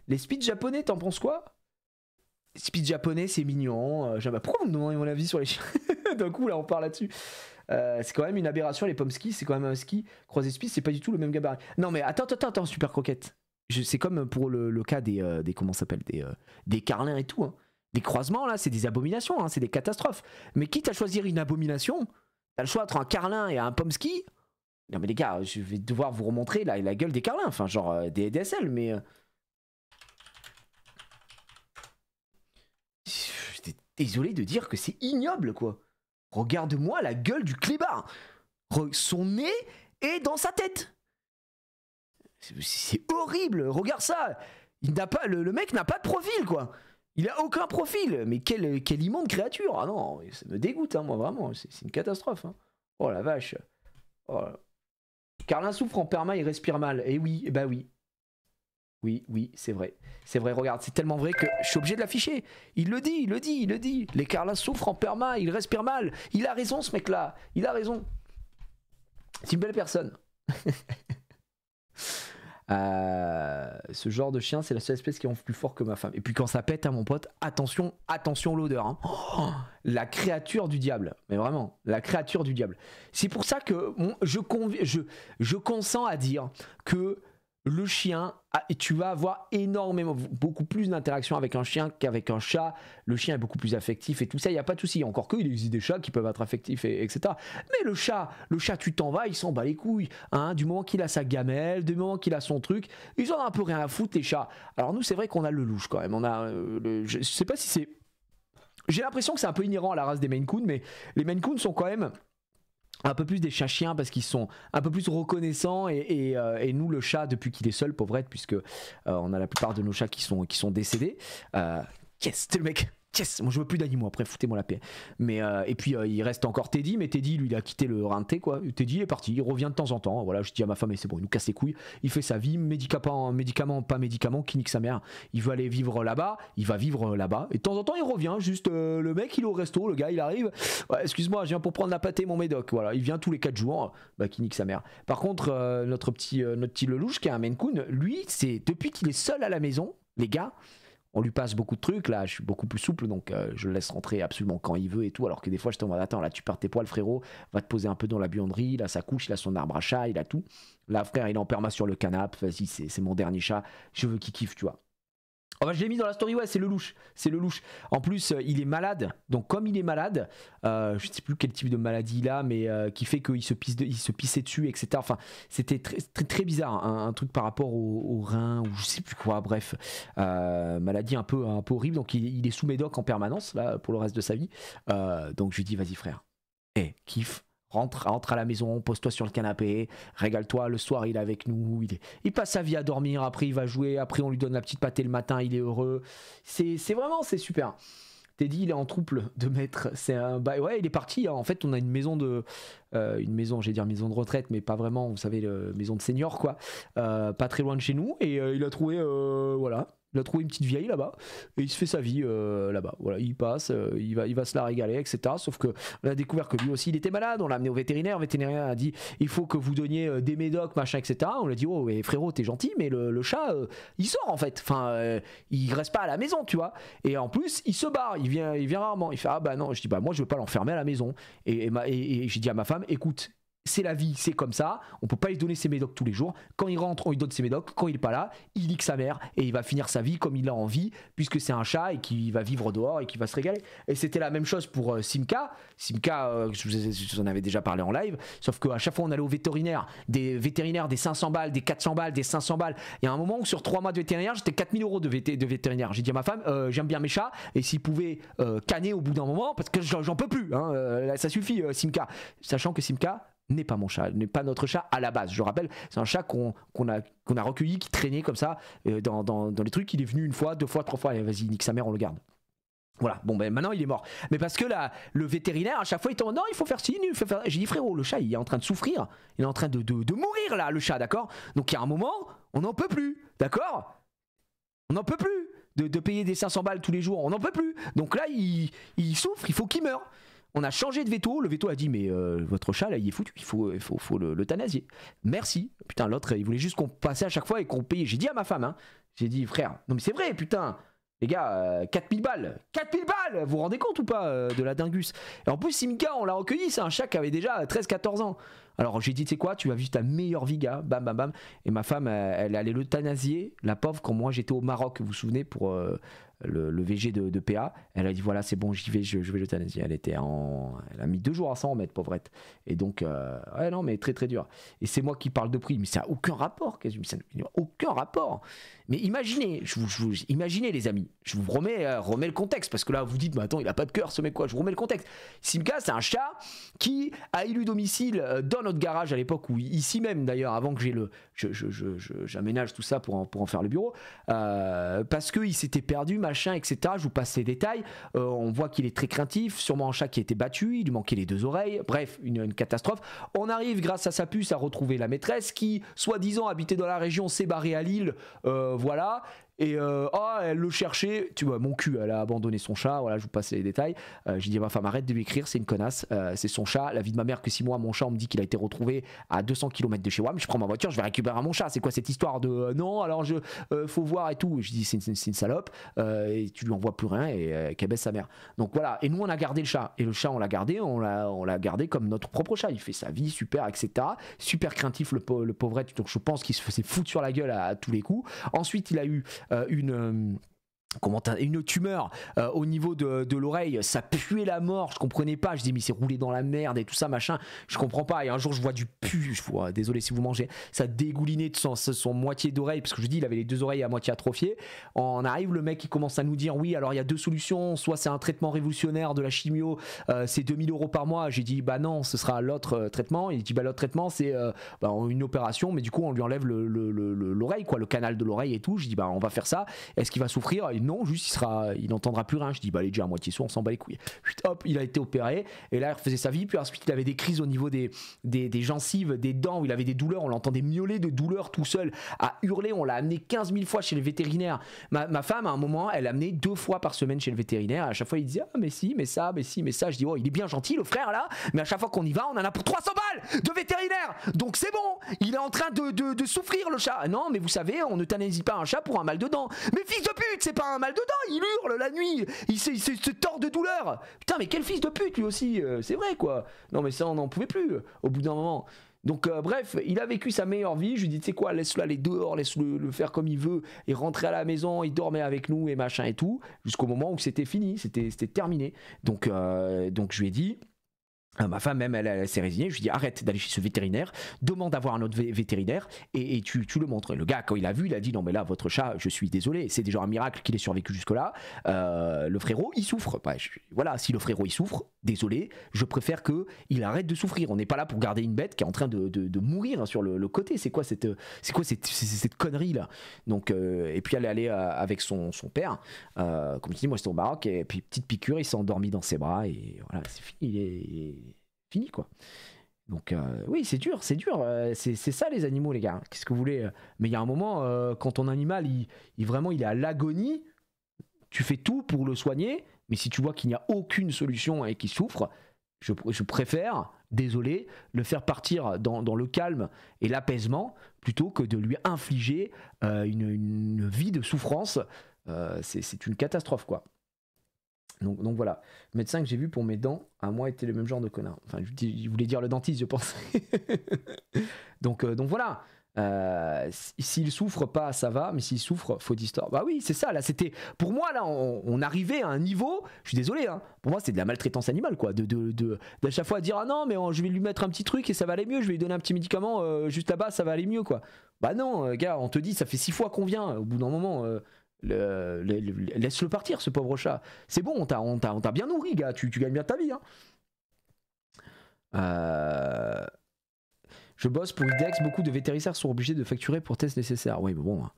Speaker 1: Les speeds japonais, t'en penses quoi ? Les speeds japonais, c'est mignon. Pourquoi vous me demandez mon avis sur les chiens ? D'un coup, là, on parle là-dessus. C'est quand même une aberration, les Pomsky. C'est quand même un ski. Croisé speed, c'est pas du tout le même gabarit. Non, mais attends, super croquette. C'est comme pour le cas des comment ça s'appelle des carlins et tout. Hein. Des croisements, là, c'est des abominations. Hein, c'est des catastrophes. Mais quitte à choisir une abomination, t'as le choix entre un carlin et un Pomsky. Non, mais les gars, je vais devoir vous remontrer la gueule des carlins. Enfin, genre des DSL, mais. Désolé de dire que c'est ignoble quoi. Regarde-moi la gueule du clébard. Son nez est dans sa tête. C'est horrible. Regarde ça. Le mec n'a pas de profil quoi. Il a aucun profil. Mais quelle immonde créature. Ah non, ça me dégoûte hein, moi vraiment. C'est une catastrophe. Hein. Oh la vache. Oh. Carlin souffre en perma, il respire mal. Et oui, bah oui. Oui, c'est vrai. C'est vrai, regarde, c'est tellement vrai que je suis obligé de l'afficher. Il le dit. Les Carlins souffrent en perma, ils respirent mal. Il a raison, ce mec-là. Il a raison. C'est une belle personne. Ce genre de chien, c'est la seule espèce qui ronfle plus fort que ma femme. Et puis quand ça pète, hein, mon pote, attention l'odeur. Hein. Oh, la créature du diable. Mais vraiment, la créature du diable. C'est pour ça que je consens à dire que le chien, tu vas avoir beaucoup plus d'interaction avec un chien qu'avec un chat. Le chien est beaucoup plus affectif et tout ça, il n'y a pas de souci. Encore qu'il existe des chats qui peuvent être affectifs, etc. Mais le chat, tu t'en vas, il s'en bat les couilles. Hein, du moment qu'il a sa gamelle, du moment qu'il a son truc, ils en ont un peu rien à foutre, les chats. Alors nous, c'est vrai qu'on a le louche quand même. On a, je sais pas si c'est... J'ai l'impression que c'est un peu inhérent à la race des Maine Coon, mais les Maine Coon sont quand même... un peu plus des chiens parce qu'ils sont un peu plus reconnaissants et nous le chat depuis qu'il est seul pauvrette puisque on a la plupart de nos chats qui sont décédés. Yes, c'était le mec. yes, moi je veux plus d'animaux, après foutez-moi la paix. Mais et puis il reste encore Teddy, mais Teddy lui il a quitté le rinté quoi. Teddy est parti, il revient de temps en temps. Voilà, je dis à ma femme et c'est bon, il nous casse les couilles, il fait sa vie, médicament pas médicament, qui nique sa mère. Il veut aller vivre là-bas, il va vivre là-bas. Et de temps en temps il revient, juste le mec il est au resto, le gars il arrive, ouais, excuse-moi, je viens pour prendre la pâtée mon médoc. Voilà, il vient tous les 4 jours, bah qui nique sa mère. Par contre notre petit Lelouch qui est un Maine Coon, lui c'est depuis qu'il est seul à la maison, les gars. On lui passe beaucoup de trucs, là je suis beaucoup plus souple donc je le laisse rentrer absolument quand il veut et tout, alors que des fois je te dis attends là tu perds tes poils frérot, va te poser un peu dans la buanderie, là ça couche, il a son arbre à chat, il a tout. Là frère il est en perma sur le canapé, vas-y c'est mon dernier chat, je veux qu'il kiffe tu vois. Oh bah, je l'ai mis dans la story, ouais, c'est le louche. En plus, il est malade. Donc, comme il est malade, je sais plus quel type de maladie il a, mais qui fait qu'il se pissait dessus, etc. Enfin, c'était très bizarre, un truc par rapport au rein ou je sais plus quoi. Bref, maladie un peu horrible. Donc, il est sous médoc en permanence là pour le reste de sa vie. Donc, je lui dis, vas-y frère, kiffe. Rentre à la maison, pose-toi sur le canapé, régale-toi, le soir il est avec nous, il passe sa vie à dormir, après il va jouer, après on lui donne la petite pâtée le matin, il est heureux, c'est super. Teddy il est en trouble de maître, ouais il est parti, hein. En fait on a une maison j'allais dire maison de retraite mais pas vraiment, vous savez maison de senior quoi, pas très loin de chez nous et il a trouvé voilà. Il a trouvé une petite vieille là-bas et il se fait sa vie là-bas. Voilà, il passe, il va se la régaler, etc. Sauf que on a découvert que lui aussi il était malade. On l'a amené au vétérinaire. Le vétérinaire a dit il faut que vous donniez des médocs, machin, etc. On lui a dit oh mais frérot t'es gentil mais le chat il sort en fait. Enfin il reste pas à la maison tu vois. Et en plus il se barre. Il vient rarement. Il fait ah bah non. Je dis bah moi je veux pas l'enfermer à la maison. Et j'ai dit à ma femme écoute. C'est la vie, c'est comme ça, on peut pas lui donner ses médocs tous les jours, quand il rentre on lui donne ses médocs, quand il est pas là, il nique sa mère et il va finir sa vie comme il a envie, puisque c'est un chat et qu'il va vivre dehors et qu'il va se régaler. Et c'était la même chose pour Simka, je vous en avais déjà parlé en live, sauf qu'à chaque fois on allait au vétérinaire, des 500 balles, des 400 balles, des 500 balles, il y a un moment où sur 3 mois de vétérinaire, j'étais 4000 € de vétérinaire, j'ai dit à ma femme, j'aime bien mes chats, et s'il pouvait canner au bout d'un moment, parce que j'en peux plus, hein, ça suffit Simka, sachant que Simka n'est pas mon chat, n'est pas notre chat à la base. Je rappelle, c'est un chat qu'on a recueilli, qui traînait comme ça dans les trucs. Il est venu 1 fois, 2 fois, 3 fois. Et vas-y, nique sa mère, on le garde. Voilà, bon ben maintenant il est mort. Mais parce que là, le vétérinaire à chaque fois il t'en non il faut faire ci, il faut faire. J'ai dit frérot, le chat il est en train de souffrir, il est en train de mourir là, le chat, d'accord. Donc il y a un moment, on n'en peut plus, d'accord. On n'en peut plus de payer des 500 balles tous les jours, on n'en peut plus. Donc là il souffre, il faut qu'il meure. On a changé de veto, le veto a dit mais votre chat là il est foutu, il faut l'euthanasier. Merci. Putain l'autre il voulait juste qu'on passait à chaque fois et qu'on payait. J'ai dit à ma femme, hein, j'ai dit frère, non mais c'est vrai putain, les gars, 4000 balles, vous vous rendez compte ou pas de la dingus. Et en plus Simka on l'a recueilli, c'est un chat qui avait déjà 13-14 ans. Alors j'ai dit tu sais quoi, tu vas vivre ta meilleure vie gars, bam bam bam. Et ma femme elle allait l'euthanasier, la pauvre, quand moi j'étais au Maroc, vous vous souvenez, pour le VG de PA, elle a dit voilà c'est bon j'y vais, je vais l'euthanasier. Elle a mis 2 jours à s'en remettre pauvrette. Et donc ouais non mais très très dur. Et c'est moi qui parle de prix, mais ça n'a aucun rapport, ça n'a aucun rapport. Mais imaginez, imaginez les amis, je vous remets le contexte, parce que là vous dites mais attends il a pas de cœur ce mec quoi, je vous remets le contexte. Simka c'est un chat qui a élu domicile dans notre garage à l'époque, où ici même d'ailleurs, avant que j'aménage tout ça pour en faire le bureau, parce qu'il s'était perdu machin etc. Je vous passe les détails. On voit qu'il est très craintif, sûrement un chat qui a été battu, il lui manquait les 2 oreilles, bref une catastrophe. On arrive grâce à sa puce à retrouver la maîtresse qui soi-disant habitait dans la région, s'est barrée à Lille, voilà. Et elle le cherchait, tu vois, mon cul, elle a abandonné son chat, voilà, je vous passe les détails. J'ai dit à ma femme arrête de lui écrire, c'est une connasse, c'est son chat. La vie de ma mère que 6 mois, mon chat, on me dit qu'il a été retrouvé à 200 km de chez moi, mais je prends ma voiture, je vais récupérer mon chat. C'est quoi cette histoire de non, alors faut voir et tout. Je dis c'est une salope, et tu lui envoies plus rien et qu'elle baisse sa mère. Donc voilà, et nous on a gardé le chat, et le chat on l'a gardé comme notre propre chat, il fait sa vie super, etc. Super craintif le pauvrette, donc je pense qu'il se faisait foutre sur la gueule à tous les coups. Ensuite il a eu une tumeur au niveau de l'oreille, ça puait la mort, je comprenais pas, je dis mais c'est roulé dans la merde et tout ça machin, je comprends pas. Et un jour je vois du pu, désolé si vous mangez, ça dégoulinait de son moitié d'oreille, parce que je dis il avait les 2 oreilles à moitié atrophiées. On arrive, le mec il commence à nous dire oui alors il y a 2 solutions, soit c'est un traitement révolutionnaire de la chimio, c'est 2000 € par mois. J'ai dit bah non, ce sera l'autre traitement. Il dit bah l'autre traitement c'est une opération, mais du coup on lui enlève l'oreille quoi, le canal de l'oreille et tout. Je dis bah on va faire ça, est-ce qu'il va souffrir? non, juste il n'entendra plus rien. Je dis bah il est déjà à moitié sourd, on s'en bat les couilles. Chut, hop, il a été opéré et là il refaisait sa vie. Puis ensuite il avait des crises au niveau des gencives, des dents où il avait des douleurs. On l'entendait miauler de douleur tout seul, à hurler. On l'a amené 15 000 fois chez le vétérinaire. Ma femme à un moment elle l'a amené 2 fois par semaine chez le vétérinaire. À chaque fois il disait ah mais si, mais ça, mais si, mais ça. Je dis oh il est bien gentil le frère là, mais à chaque fois qu'on y va on en a pour 300 balles de vétérinaire. Donc c'est bon, il est en train de souffrir le chat. Non mais vous savez on n'euthanasie pas un chat pour un mal de dents. Mais fils de pute, c'est pas un mal de dents, il hurle la nuit, il se tord de douleur. Putain mais quel fils de pute lui aussi, c'est vrai quoi. Non mais ça on n'en pouvait plus au bout d'un moment. Donc bref, il a vécu sa meilleure vie. Je lui dis tu sais quoi, laisse-le aller dehors, laisse-le le faire comme il veut. Et rentrer à la maison, il dormait avec nous et machin et tout, jusqu'au moment où c'était fini, c'était terminé. Donc je lui ai dit. Ma femme même elle s'est résignée, je lui ai dit arrête d'aller chez ce vétérinaire, demande d'avoir un autre vétérinaire et tu le montres. Et le gars quand il a vu il a dit non mais là votre chat je suis désolé, c'est déjà un miracle qu'il ait survécu jusque là, le frérot il souffre. Voilà, si le frérot il souffre, désolé, je préfère qu'il arrête de souffrir. On n'est pas là pour garder une bête qui est en train de mourir sur le côté. C'est quoi cette connerie là. Donc et puis elle est allée avec son père, comme je dis moi j'étais au Maroc et puis petite piqûre il s'est endormi dans ses bras et voilà c'est fini, il est fini quoi. Donc oui c'est dur, c'est ça les animaux les gars, qu'est-ce que vous voulez. Mais il y a un moment quand ton animal il est à l'agonie, tu fais tout pour le soigner, mais si tu vois qu'il n'y a aucune solution et qu'il souffre, je préfère, désolé, le faire partir dans le calme et l'apaisement plutôt que de lui infliger une vie de souffrance. C'est une catastrophe quoi. Donc voilà, le médecin que j'ai vu pour mes dents, à moi était le même genre de connard. Enfin, il voulait dire le dentiste, je pense. donc voilà. S'il souffre pas, ça va, mais s'il souffre, faut d'histoire. Bah oui, c'est ça. Là, c'était pour moi là, on arrivait à un niveau. Je suis désolé, hein. Pour moi, c'est de la maltraitance animale, quoi. D'à chaque fois dire ah non, mais je vais lui mettre un petit truc et ça va aller mieux. Je vais lui donner un petit médicament juste là-bas, ça va aller mieux, quoi. Bah non, gars, on te dit, ça fait 6 fois qu'on vient. Au bout d'un moment. Laisse-le partir ce pauvre chat. C'est bon, on t'a bien nourri gars, tu gagnes bien ta vie hein. Je bosse pour IDEX, beaucoup de vétérinaires sont obligés de facturer pour tests nécessaires. Oui mais bon,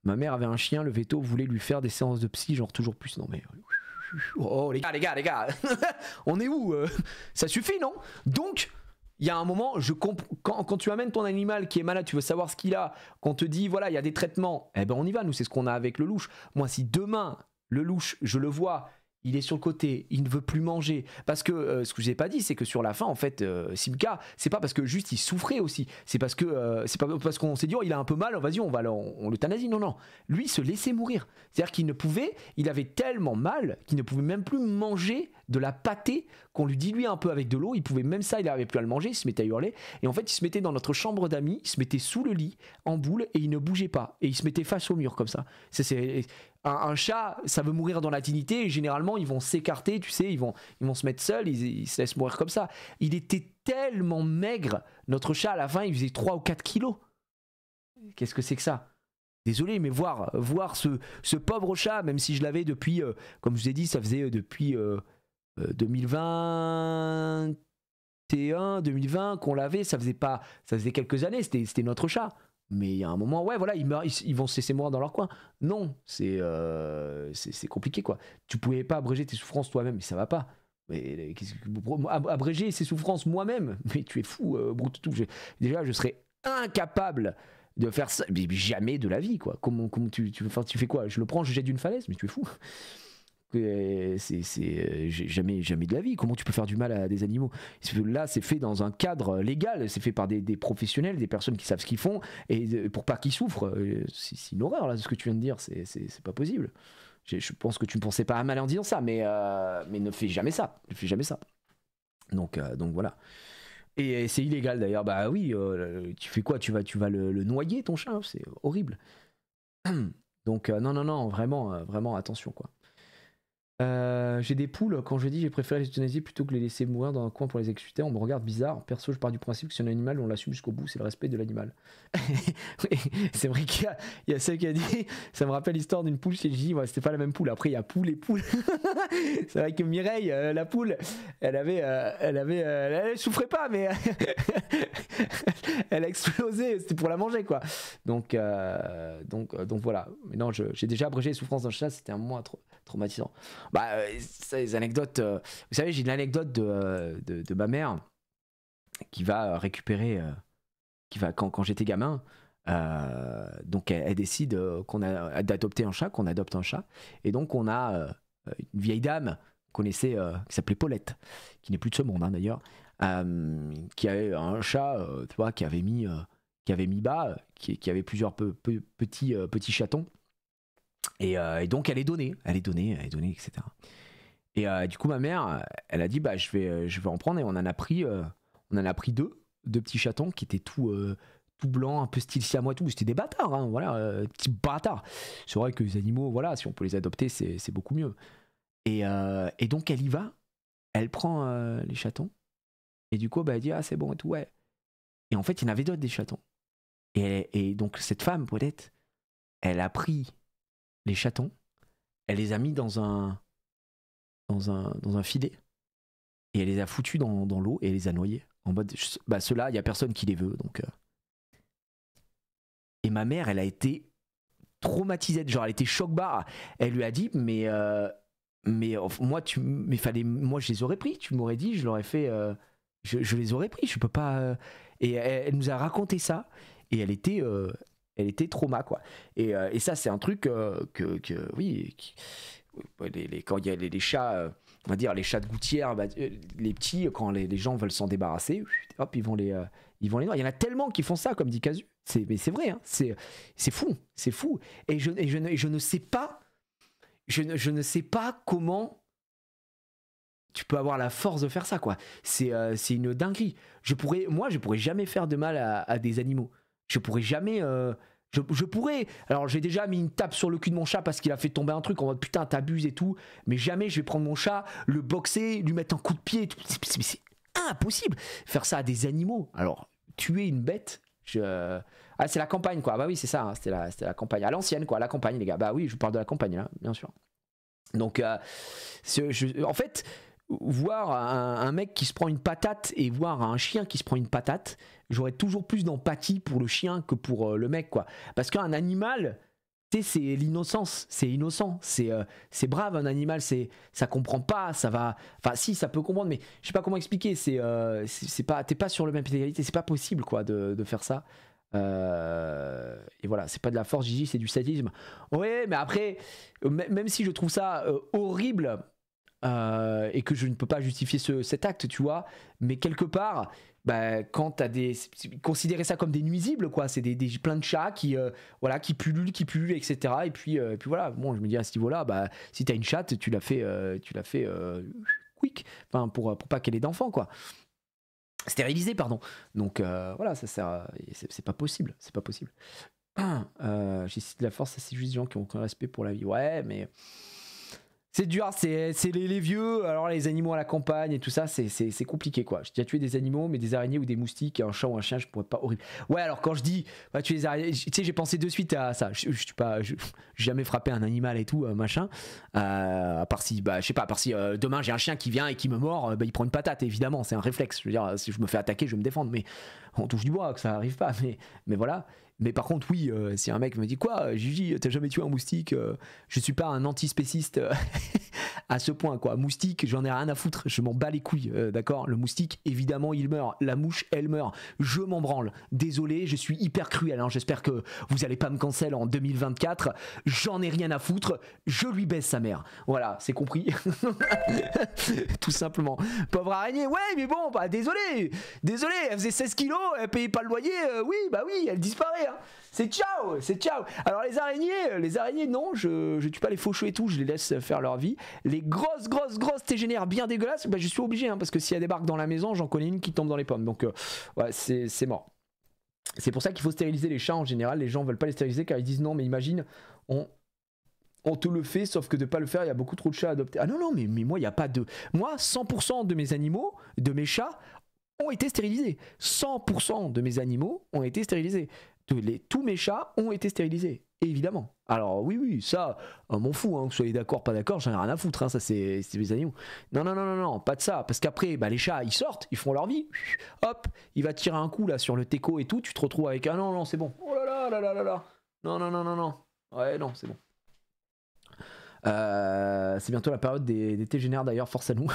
Speaker 1: ma mère avait un chien, le veto voulait lui faire des séances de psy, genre toujours plus. Non mais oh les gars on est où ça suffit non. Donc il y a un moment, quand tu amènes ton animal qui est malade, tu veux savoir ce qu'il a, qu'on te dit voilà il y a des traitements, eh ben on y va, nous c'est ce qu'on a avec le louche. Moi si demain le louche je le vois, il est sur le côté, il ne veut plus manger, parce que ce que je n'ai pas dit c'est que sur la fin en fait Simca c'est pas parce que juste il souffrait aussi, c'est parce que c'est pas parce qu'on s'est dit oh, il a un peu mal, vas-y on l'euthanasie, non, lui il se laissait mourir, c'est-à-dire il avait tellement mal qu'il ne pouvait même plus manger de la pâtée qu'on lui diluait un peu avec de l'eau, il pouvait même ça, il n'arrivait plus à le manger, il se mettait à hurler et en fait il se mettait dans notre chambre d'amis, il se mettait sous le lit en boule et il ne bougeait pas et il se mettait face au mur comme ça. Un chat ça veut mourir dans la dignité et généralement ils vont s'écarter, tu sais, ils vont se mettre seuls, ils se laissent mourir comme ça. Il était tellement maigre, notre chat à la fin il faisait 3 ou 4 kilos. Qu'est-ce que c'est que ça? Désolé, mais voir ce pauvre chat, même si je l'avais depuis, comme je vous ai dit, ça faisait depuis 2021, 2020 qu'on l'avait, ça faisait quelques années, c'était notre chat. Mais il y a un moment, ouais, voilà, ils vont se laisser mourir dans leur coin. Non, c'est compliqué, quoi. Tu pouvais pas abréger tes souffrances toi-même, mais ça va pas. Mais, abréger ses souffrances moi-même, mais tu es fou, brute tout. Déjà, je serais incapable de faire ça, mais jamais de la vie, quoi. Comment tu fais quoi? Je le prends, je jette d'une falaise, mais tu es fou. Jamais de la vie. Comment tu peux faire du mal à des animaux? Là c'est fait dans un cadre légal, c'est fait par des professionnels, des personnes qui savent ce qu'ils font et pour pas qu'ils souffrent. C'est une horreur là ce que tu viens de dire, c'est pas possible. Je pense que tu ne pensais pas à mal en disant ça, mais ne fais jamais ça, donc voilà. Et c'est illégal d'ailleurs. Bah oui, tu fais quoi? Tu vas le noyer ton chat, c'est horrible. Donc non, vraiment attention quoi. J'ai des poules, quand je dis j'ai préféré les euthanasier plutôt que les laisser mourir dans un coin pour les exécuter, on me regarde bizarre. Perso, je pars du principe que si un animal, on l'assume jusqu'au bout, c'est le respect de l'animal. C'est vrai qu'il y a celle qui a dit, ça me rappelle l'histoire d'une poule chez Gigi, ouais, c'était pas la même poule, après il y a poule et poule. C'est vrai que Mireille, la poule, elle souffrait pas, mais elle a explosé, c'était pour la manger quoi. Donc voilà. Mais non, j'ai déjà abrégé les souffrances d'un chat, c'était un moment traumatisant. Ça, les anecdotes. Vous savez, j'ai une anecdote de ma mère qui va récupérer, quand j'étais gamin. Donc elle décide d'adopter un chat, qu'on adopte un chat, et donc on a une vieille dame qu'on connaissait qui s'appelait Paulette, qui n'est plus de ce monde hein, d'ailleurs, qui avait un chat, tu vois, qui avait mis bas, qui avait plusieurs petits chatons. Et donc elle est donnée, etc. Et du coup ma mère, elle a dit bah je vais en prendre, et on en a pris deux petits chatons qui étaient tout blancs, un peu style siamois, tout. C'était des bâtards, hein, voilà, petits bâtards. C'est vrai que les animaux, voilà, si on peut les adopter, c'est beaucoup mieux. Et donc elle y va, elle prend les chatons, et du coup bah elle dit ah c'est bon et tout, ouais. Et en fait il y en avait d'autres des chatons. Et donc cette femme peut-être, elle a pris les chatons, elle les a mis dans un filet, et elle les a foutus dans l'eau, et elle les a noyés en mode bah ceux-là il y a personne qui les veut, donc Et ma mère, elle a été traumatisée, genre elle était choc-barre. Elle lui a dit mais moi je les aurais pris, tu m'aurais dit, je l'aurais fait, je les aurais pris, je peux pas. Et elle nous a raconté ça, et elle était trauma quoi. Et ça c'est un truc que oui, quand il y a les chats, on va dire les chats de gouttière, les petits, quand les gens veulent s'en débarrasser, hop ils vont les noirs. Il y en a tellement qui font ça, comme dit Casu. Mais c'est vrai, hein, c'est fou. Et je ne sais pas, je ne sais pas comment tu peux avoir la force de faire ça, quoi. C'est une dinguerie. Je pourrais jamais faire de mal à des animaux. Je pourrais jamais. Je pourrais. Alors j'ai déjà mis une tape sur le cul de mon chat parce qu'il a fait tomber un truc en mode putain t'abuses et tout. Mais jamais je vais prendre mon chat, le boxer, lui mettre un coup de pied et tout. C'est impossible. Faire ça à des animaux. Alors tuer une bête. Ah c'est la campagne quoi. Bah oui c'est ça. Hein. C'était la campagne à l'ancienne quoi. La campagne les gars. Bah oui je vous parle de la campagne là bien sûr. Donc en fait. Voir un mec qui se prend une patate et voir un chien qui se prend une patate, j'aurais toujours plus d'empathie pour le chien que pour le mec quoi. Parce qu'un animal, tu sais, c'est l'innocence, c'est innocent, c'est brave un animal, ça comprend pas, ça va, enfin si ça peut comprendre, mais je sais pas comment expliquer, c'est pas, t'es pas sur le même pied d'égalité, c'est pas possible quoi de faire ça. Et voilà, c'est pas de la force Gigi, c'est du sadisme. Ouais, mais après, même si je trouve ça horrible. Et que je ne peux pas justifier cet acte, tu vois, mais quelque part, bah, quand t'as considérer ça comme des nuisibles, quoi, c'est plein de chats qui pullulent, etc. Et puis voilà, bon, je me dis à ce niveau-là, bah, si t'as une chatte, tu l'as fait quick, enfin pour pas qu'elle ait d'enfants, quoi. Stérilisé, pardon. Donc voilà, ça sert, c'est pas possible, j'ai cité de la force, c'est juste des gens qui ont aucun respect pour la vie, ouais, mais. C'est dur, c'est les vieux, alors les animaux à la campagne et tout ça, c'est compliqué quoi. J'ai déjà tué des animaux, mais des araignées ou des moustiques, un chat ou un chien, je pourrais pas, horrible. Ouais, alors quand je dis tuer des araignées, tu sais, j'ai pensé de suite à ça. Je j'ai jamais frappé un animal et tout, machin. À part si, je sais pas, demain j'ai un chien qui vient et qui me mord, il prend une patate, évidemment, c'est un réflexe. Je veux dire, si je me fais attaquer, je vais me défendre, mais on touche du bois que ça arrive pas, mais voilà. Mais par contre, oui, si un mec me dit quoi, Gigi, t'as jamais tué un moustique, je suis pas un antispéciste à ce point, quoi. Moustique, j'en ai rien à foutre, je m'en bats les couilles, d'accord. Le moustique, évidemment, il meurt. La mouche, elle meurt. Je m'en branle. Désolé, je suis hyper cruel. Hein. J'espère que vous allez pas me cancel en 2024. J'en ai rien à foutre. Je lui baisse sa mère. Voilà, c'est compris. Tout simplement. Pauvre araignée, ouais, mais bon, bah désolé, elle faisait 16 kilos, elle payait pas le loyer, oui, elle disparaît. Hein. C'est ciao. Alors les araignées, non, je tue pas les faucheux et tout, je les laisse faire leur vie. Les grosses tégénères bien dégueulasses, je suis obligé, hein, parce que si elles débarquent dans la maison, j'en connais une qui tombe dans les pommes. Donc ouais, c'est mort. C'est pour ça qu'il faut stériliser les chats en général. Les gens veulent pas les stériliser car ils disent non, mais imagine, on te le fait, sauf que de pas le faire, il y a beaucoup trop de chats adoptés. Ah non, non, mais moi, il n'y a pas de... Moi, 100% de mes animaux, de mes chats, ont été stérilisés. 100% de mes animaux ont été stérilisés. Tous mes chats ont été stérilisés, évidemment. Alors oui, ça, m'en fous, hein, que vous soyez d'accord, pas d'accord, j'en ai rien à foutre, hein, ça c'est mes animaux. Non, pas de ça, parce qu'après, les chats, ils sortent, ils font leur vie, hop, il va tirer un coup là sur le teco et tout, tu te retrouves avec un non, c'est bon. Oh là là, non. Ouais, non, c'est bon. C'est bientôt la période des tégénaires d'ailleurs, force à nous.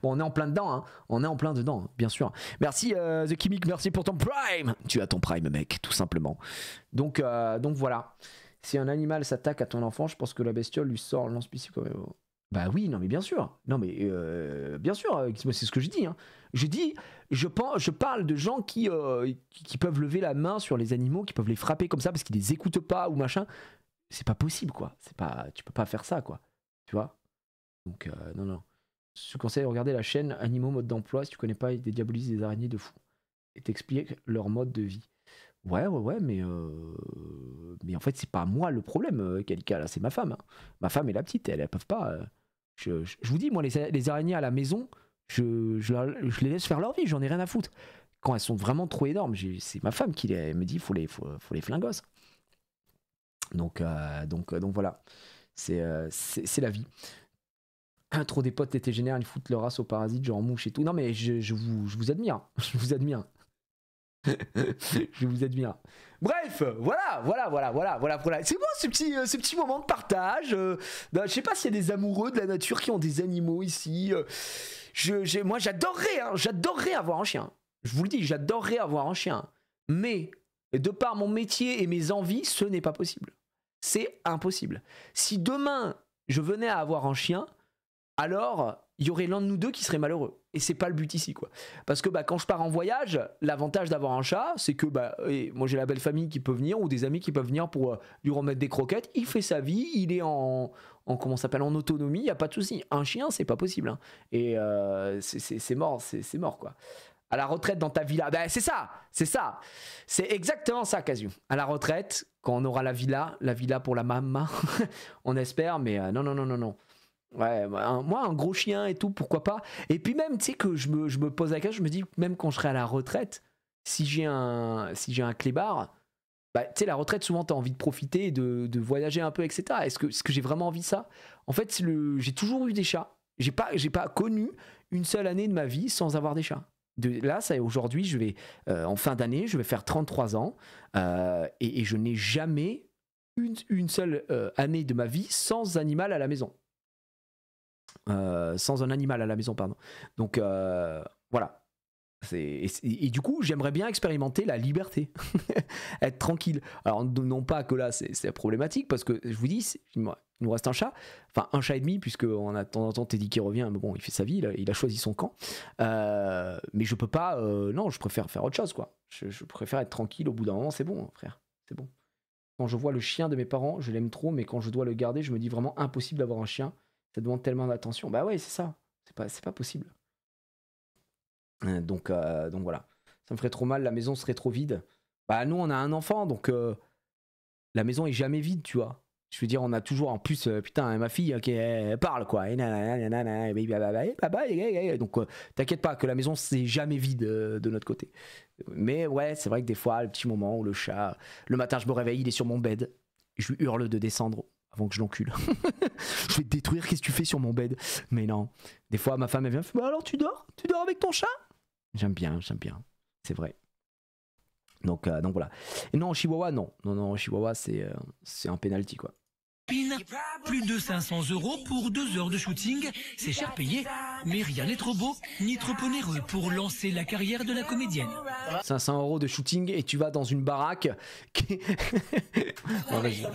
Speaker 1: Bon, on est en plein dedans, hein. On est en plein dedans, bien sûr. Merci The Kimik, merci pour ton prime. Tu as ton prime, mec, tout simplement. Donc voilà. Si un animal s'attaque à ton enfant, je pense que la bestiole lui sort lance-piscine comme... Bah oui, non mais bien sûr. Non mais bien sûr, c'est ce que je dis. Hein. Je parle de gens qui peuvent lever la main sur les animaux, qui peuvent les frapper comme ça parce qu'ils les écoutent pas ou machin. C'est pas possible quoi. Tu peux pas faire ça quoi. Tu vois. Donc non. Je te conseille de regarder la chaîne Animaux mode d'emploi si tu connais pas, ils dédiabolisent des araignées de fou et t'expliquent leur mode de vie. Ouais, mais en fait c'est pas moi le problème, Kalika, là c'est ma femme. Hein. Ma femme et la petite, elles peuvent pas. Je vous dis, moi les araignées à la maison, je les laisse faire leur vie, j'en ai rien à foutre. Quand elles sont vraiment trop énormes, c'est ma femme qui me dit faut les flingos. Donc voilà, c'est la vie. Trop des potes étaient généreux, ils foutent leur race aux parasites, genre mouches et tout. Non mais je vous admire, je vous admire. Je vous admire. Bref, voilà. C'est bon ce petit moment de partage. Je sais pas s'il y a des amoureux de la nature qui ont des animaux ici. Moi j'adorerais avoir un chien. Je vous le dis, j'adorerais avoir un chien. Mais de par mon métier et mes envies, ce n'est pas possible. C'est impossible. Si demain je venais à avoir un chien, alors il y aurait l'un de nous deux qui serait malheureux. Et c'est pas le but ici, quoi. Parce que quand je pars en voyage, l'avantage d'avoir un chat, c'est que moi j'ai la belle famille qui peut venir ou des amis qui peuvent venir pour lui remettre des croquettes. Il fait sa vie, il est en autonomie, il y a pas de souci. Un chien, c'est pas possible. Hein. Et c'est mort, quoi. À la retraite dans ta villa, c'est ça. C'est exactement ça, Casu. À la retraite, quand on aura la villa pour la maman, on espère, mais non. Ouais, moi un gros chien et tout, pourquoi pas. Et puis même, tu sais que je me pose la question, je me dis même quand je serai à la retraite, si j'ai un clébard, tu sais la retraite souvent t'as envie de profiter, de voyager un peu, etc. Est-ce que j'ai vraiment envie de ça? En fait j'ai toujours eu des chats. J'ai pas connu une seule année de ma vie sans avoir des chats. Là, aujourd'hui, je vais en fin d'année, je vais faire 33 ans et je n'ai jamais une seule année de ma vie sans animal à la maison. Sans un animal à la maison, pardon. Donc voilà. Et du coup, j'aimerais bien expérimenter la liberté, être tranquille. Alors non pas que là c'est problématique parce que je vous dis, il nous reste un chat, enfin un chat et demi puisque on a de temps en temps Teddy qui revient, mais bon il fait sa vie, il a choisi son camp. Mais je peux pas, non, je préfère faire autre chose quoi. Je préfère être tranquille au bout d'un moment, c'est bon frère, c'est bon. Quand je vois le chien de mes parents, je l'aime trop, mais quand je dois le garder, je me dis vraiment impossible d'avoir un chien. Ça demande tellement d'attention. Bah ouais, c'est ça. C'est pas possible. Donc voilà. Ça me ferait trop mal, la maison serait trop vide. Bah nous, on a un enfant, donc la maison est jamais vide, tu vois. Je veux dire, on a toujours, en plus, putain, ma fille, elle parle, quoi. Donc t'inquiète pas que la maison, c'est jamais vide de notre côté. Mais ouais, c'est vrai que des fois, le petit moment où le chat, le matin, je me réveille, il est sur mon bed. Je lui hurle de descendre avant que je l'encule. Je vais te détruire, qu'est-ce que tu fais sur mon bed? Mais non. Des fois, ma femme, elle vient, bah alors tu dors avec ton chat? J'aime bien. C'est vrai. Donc voilà. Et non, Chihuahua, non, Chihuahua, c'est un penalty, quoi.
Speaker 4: Plus de 500 € pour 2 heures de shooting, c'est cher payé, mais rien n'est trop beau ni trop onéreux pour lancer la carrière de la comédienne.
Speaker 1: 500 € de shooting et tu vas dans une baraque qui... Bon, vas-y.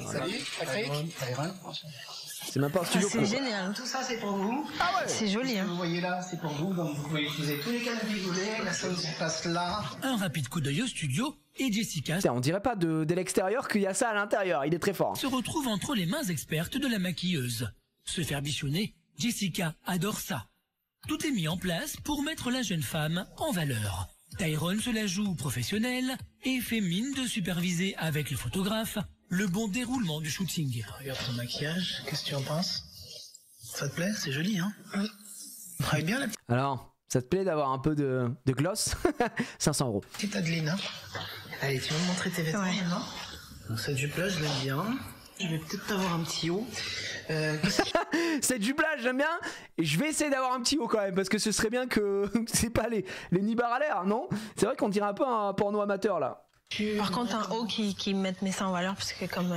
Speaker 1: C'est même pas un studio.
Speaker 3: C'est génial.
Speaker 7: Tout ça, c'est pour vous.
Speaker 3: Ah ouais. C'est joli.
Speaker 7: Ce que vous voyez là, c'est pour vous. Donc, vous pouvez utiliser tous les canapés que vous voulez. La salle se passe là.
Speaker 4: Un rapide coup d'œil au studio et Jessica...
Speaker 1: On dirait pas de l'extérieur qu'il y a ça à l'intérieur. Il est très fort.
Speaker 4: ...se retrouve entre les mains expertes de la maquilleuse. Se faire bichonner, Jessica adore ça. Tout est mis en place pour mettre la jeune femme en valeur. Tyrone se la joue professionnelle et fait mine de superviser avec le photographe le bon déroulement du shooting.
Speaker 8: Regarde ton maquillage, qu'est-ce que tu en penses? Ça te plaît? C'est joli, hein? Oui. Très bien la
Speaker 1: Alors, ça te plaît d'avoir un peu de gloss? 500 €.
Speaker 8: petite Adeline, hein? Allez, tu veux me montrer tes vêtements maintenant? Donc cette jupe-là, je l'aime bien. Je vais peut-être t'avoir un petit haut.
Speaker 1: Cette jupe-là, j'aime bien. Et je vais essayer d'avoir un petit haut quand même, parce que ce serait bien que c'est pas les nibards à l'air, non? C'est vrai qu'on dirait un peu un porno amateur là.
Speaker 9: Par contre, un haut qui mette mes seins en valeur, parce que comme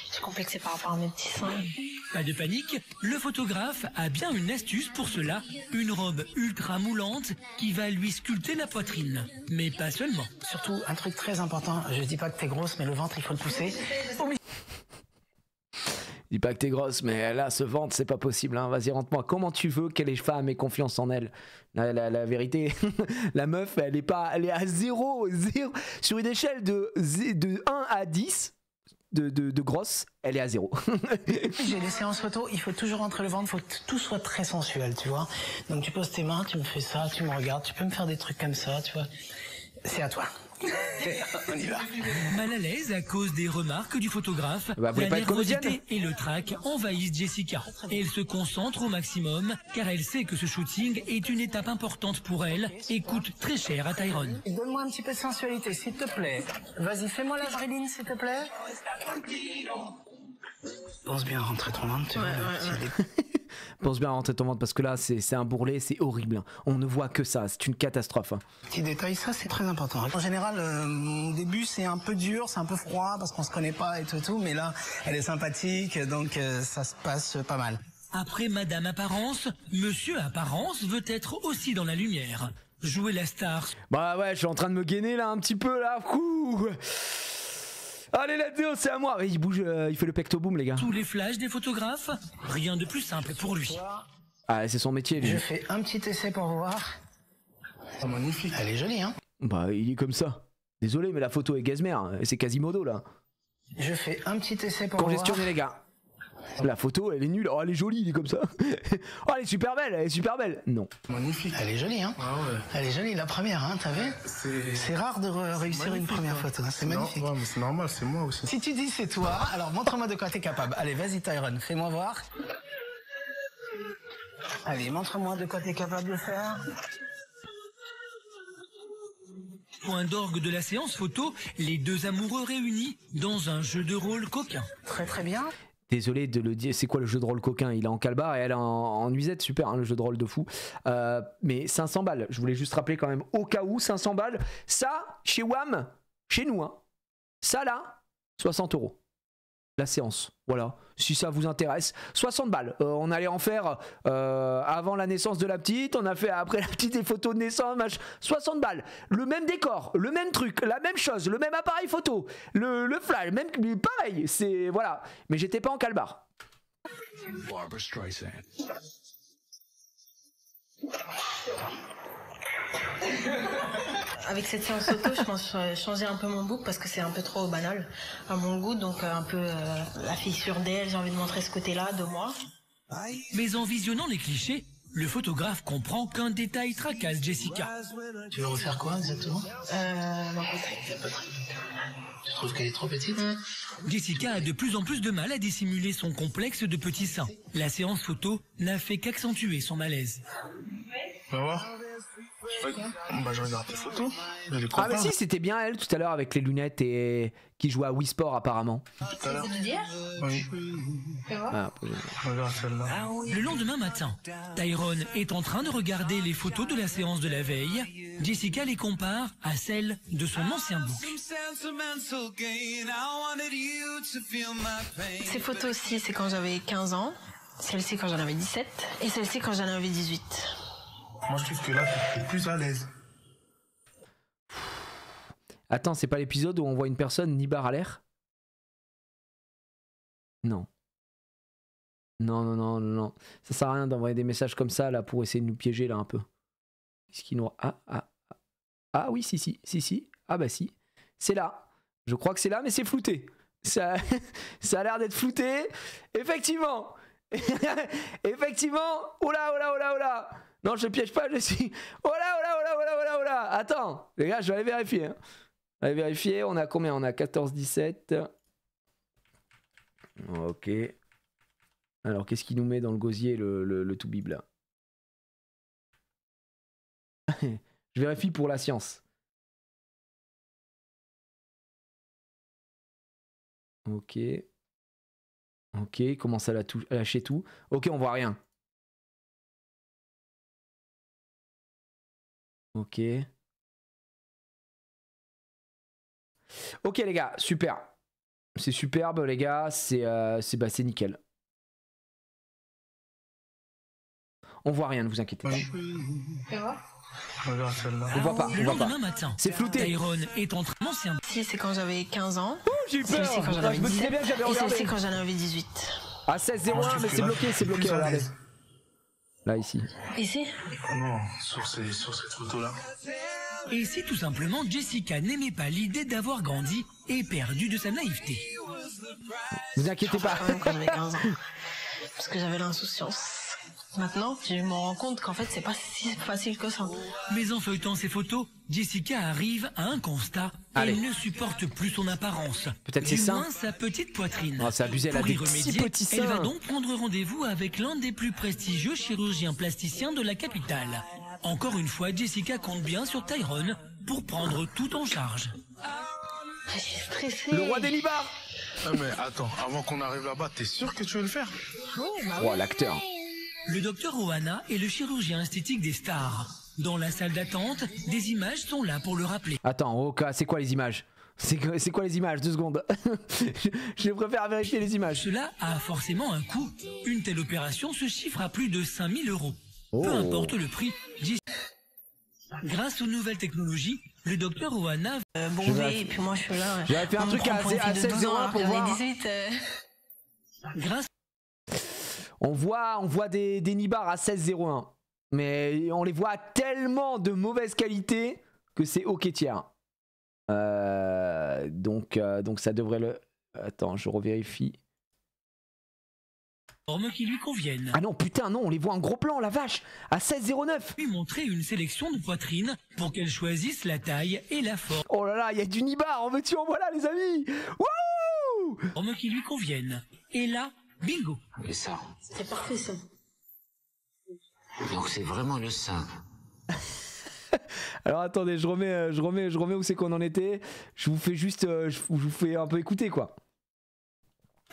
Speaker 9: je suis complexée par rapport à mes petits seins.
Speaker 4: Pas de panique, le photographe a bien une astuce pour cela, une robe ultra moulante qui va lui sculpter la poitrine. Mais pas seulement.
Speaker 8: Surtout, un truc très important, je dis pas que t'es grosse, mais le ventre, il faut le pousser.
Speaker 1: Dis pas que t'es grosse, mais là, ce ventre, c'est pas possible. Hein. Vas-y, rentre-moi. Comment tu veux que les femmes aient confiance en elle? La vérité, la meuf, elle est à 0. Sur une échelle de 1 à 10 de grosse, elle est à 0.
Speaker 8: J'ai les séances photo, il faut toujours rentrer le ventre, il faut que tout soit très sensuel, tu vois. Donc tu poses tes mains, tu me fais ça, tu me regardes, tu peux me faire des trucs comme ça, tu vois. C'est à toi. On y va.
Speaker 4: Mal à l'aise à cause des remarques du photographe,
Speaker 1: Bah, vous voulez
Speaker 4: la
Speaker 1: pas être comédienne
Speaker 4: nervosité et le trac envahissent Jessica. Elle se concentre au maximum car elle sait que ce shooting est une étape importante pour elle et coûte très cher à Tyrone.
Speaker 8: Donne-moi un petit peu de sensualité, s'il te plaît. Vas-y, fais-moi la Marilyn, s'il te plaît. Pense bien à rentrer ton ventre, tu vois.
Speaker 1: Pense bien à rentrer ton ventre parce que là, c'est un bourrelet, c'est horrible. Hein. On ne voit que ça, c'est une catastrophe. Hein.
Speaker 8: Petit détail, ça c'est très important. En général, au début c'est un peu dur, c'est un peu froid parce qu'on se connaît pas et tout, mais là, elle est sympathique, donc ça se passe pas mal.
Speaker 4: Après Madame Apparence, Monsieur Apparence veut être aussi dans la lumière. Jouer la star.
Speaker 1: Bah ouais, je suis en train de me gainer là un petit peu là. Ouh. Allez, la vidéo, c'est à moi. Il bouge, il fait le pecto boom, les gars.
Speaker 4: Tous les flashs des photographes, rien de plus simple pour lui.
Speaker 1: Ah, c'est son métier, lui.
Speaker 8: Je fais un petit essai pour voir. C'est magnifique. Elle est jolie, hein?
Speaker 1: Bah, il est comme ça. Désolé, mais la photo est gazmère. C'est Quasimodo, là.
Speaker 8: Je fais un petit essai pour voir.
Speaker 1: Congestionné, les gars. La photo, elle est nulle. Oh, elle est jolie, il est comme ça. Oh, elle est super belle, elle est super belle. Non.
Speaker 8: Magnifique. Elle est jolie, hein? Ah ouais. Elle est jolie, la première, hein, t'as vu? C'est rare de réussir une première photo, hein. C'est magnifique.
Speaker 5: Ouais, mais c'est normal, c'est moi aussi.
Speaker 8: Si tu dis c'est toi, alors montre-moi de quoi t'es capable. Allez, vas-y, Tyrone, fais-moi voir. Allez, montre-moi de quoi t'es capable de faire.
Speaker 4: Point d'orgue de la séance photo, les deux amoureux réunis dans un jeu de rôle coquin.
Speaker 8: Très très bien.
Speaker 1: Désolé de le dire, c'est quoi le jeu de rôle coquin? Il est en calbar et elle est en nuisette, super, hein, le jeu de rôle de fou. Mais 500 balles, je voulais juste rappeler quand même, au cas où, 500 balles. Ça, chez WAM, chez nous, hein, ça là, 60 €. La séance, voilà, si ça vous intéresse. 60 balles, on allait en faire avant la naissance de la petite, on a fait après la petite des photos de naissance, 60 balles, le même décor, le même truc, la même chose, le même appareil photo, le flash, même pareil, c'est voilà, mais j'étais pas en calbar.
Speaker 10: Barbra Streisand.
Speaker 9: Avec cette séance photo, je pense changer un peu mon look parce que c'est un peu trop banal à mon goût, donc un peu la fille sûre d'elle, j'ai envie de montrer ce côté-là de moi.
Speaker 4: Mais en visionnant les clichés, le photographe comprend qu'un détail tracasse Jessica.
Speaker 8: Tu veux refaire quoi exactement?
Speaker 9: Ma poitrine.
Speaker 8: Tu trouves qu'elle est trop petite?
Speaker 4: Jessica a de plus en plus de mal à dissimuler son complexe de petits seins. La séance photo n'a fait qu'accentuer son malaise.
Speaker 5: On va voir. Bah je regarde tes photos.
Speaker 1: Ah mais si, c'était bien elle tout à l'heure avec les lunettes et qui jouait à Wii Sport apparemment.
Speaker 5: Tout à l'heure.
Speaker 9: Oui.
Speaker 1: Ah,
Speaker 5: regarde celle-là.
Speaker 4: Le lendemain matin, Tyrone est en train de regarder les photos de la séance de la veille. Jessica les compare à celles de son ancien book.
Speaker 9: Ces photos-ci, c'est quand j'avais 15 ans. Celle-ci quand j'en avais 17. Et celle-ci quand j'en avais 18.
Speaker 5: Moi je trouve que là t'es plus à l'aise.
Speaker 1: Attends, c'est pas l'épisode où on voit une personne ni barre à l'air? Non. Non. Ça sert à rien d'envoyer des messages comme ça là pour essayer de nous piéger là un peu. Qu'est-ce qui nous... Ah oui, si. Ah bah si. C'est là. Je crois que c'est là, mais c'est flouté. Ça a l'air d'être flouté. Effectivement. Effectivement. Oh là. Non, je piège pas, je suis... Oh là. Attends, les gars, je vais aller vérifier. Hein. Allez vérifier, on a combien? On a 14, 17... Ok. Alors, qu'est-ce qu'il nous met dans le gosier, le toubib, là? Je vérifie pour la science. Ok. Ok, il commence à lâcher tout. Ok, on voit rien. Ok. Ok les gars, super. C'est superbe les gars, c'est nickel. On voit rien, ne vous inquiétez pas.
Speaker 5: Regarde celle-là.
Speaker 1: On voit pas,
Speaker 4: Le
Speaker 1: on voit pas.
Speaker 4: lendemain matin,
Speaker 1: C'est flouté.
Speaker 4: Tyrone est en train d'ancien.
Speaker 9: Si, c'est quand j'avais 15 ans.
Speaker 1: J'ai eu
Speaker 9: C'est
Speaker 1: peur.
Speaker 9: aussi quand j'en
Speaker 1: Je
Speaker 9: avais
Speaker 1: me disais
Speaker 9: 17.
Speaker 1: bien que j'avais
Speaker 9: Et c'est
Speaker 1: regardé.
Speaker 9: aussi quand j'en avais 18.
Speaker 1: Ah 16-01 mais c'est bloqué, regardez. Là ici.
Speaker 9: Ici?
Speaker 5: Non, sur cette photo-là.
Speaker 4: Et si tout simplement Jessica n'aimait pas l'idée d'avoir grandi et perdu de sa naïveté.
Speaker 1: Vous inquiétez pas.
Speaker 9: Quand j'avais 15 ans. Parce que j'avais l'insouciance. Maintenant, je me rends compte qu'en fait, c'est pas si facile que ça.
Speaker 4: Mais en feuilletant ses photos, Jessica arrive à un constat.
Speaker 1: Allez.
Speaker 4: Elle ne supporte plus son apparence.
Speaker 1: Peut-être ses
Speaker 4: Du
Speaker 1: seins.
Speaker 4: moins sa petite poitrine.
Speaker 1: Oh, c'est abusé, elle a
Speaker 4: Pour
Speaker 1: des
Speaker 4: y remédier,
Speaker 1: petits
Speaker 4: elle va
Speaker 1: seins.
Speaker 4: donc prendre rendez-vous avec l'un des plus prestigieux chirurgiens plasticiens de la capitale. Encore une fois, Jessica compte bien sur Tyrone pour prendre tout en charge.
Speaker 9: Je suis stressée.
Speaker 1: Le roi des libards.
Speaker 5: Ah, mais attends, avant qu'on arrive là-bas, t'es sûr que tu veux le faire?
Speaker 9: Ouais, bah
Speaker 1: Oh l'acteur.
Speaker 4: Le docteur Ohana est le chirurgien esthétique des stars. Dans la salle d'attente, des images sont là pour le rappeler.
Speaker 1: Attends, Oka, c'est quoi les images? C'est quoi les images? 2 secondes. Je préfère vérifier les images.
Speaker 4: Cela a forcément un coût. Une telle opération se chiffre à plus de 5 000 €. Peu importe le prix. Grâce aux nouvelles technologies, le docteur Ohana
Speaker 9: bombé, et puis moi je suis là.
Speaker 1: J'avais fait un
Speaker 9: on me
Speaker 1: truc
Speaker 9: prend
Speaker 1: à
Speaker 9: pour une fille de 12 ans,
Speaker 1: 16-01
Speaker 9: alors
Speaker 1: pour
Speaker 9: que j'en ai
Speaker 1: voir.
Speaker 9: 18.
Speaker 4: grâce
Speaker 1: On voit des nibards à 16-01. Mais on les voit à tellement de mauvaise qualité que c'est ok tiers. Donc ça devrait le... Attends, je revérifie.
Speaker 4: formes qui lui conviennent.
Speaker 1: Ah non, putain, non, on les voit en gros plan, la vache. À 16,09.
Speaker 4: Lui montrer une sélection de poitrines pour qu'elle choisisse la taille et la
Speaker 1: Oh là là, il y a du nibar, en veux-tu, en voilà, les amis. Wouh!
Speaker 4: forme qui lui conviennent. Et là, bingo.
Speaker 11: Et ça.
Speaker 9: C'est parfait ça.
Speaker 11: Donc c'est vraiment le sein.
Speaker 1: Alors attendez, je remets où c'est qu'on en était. Je vous fais juste, je vous fais un peu écouter quoi.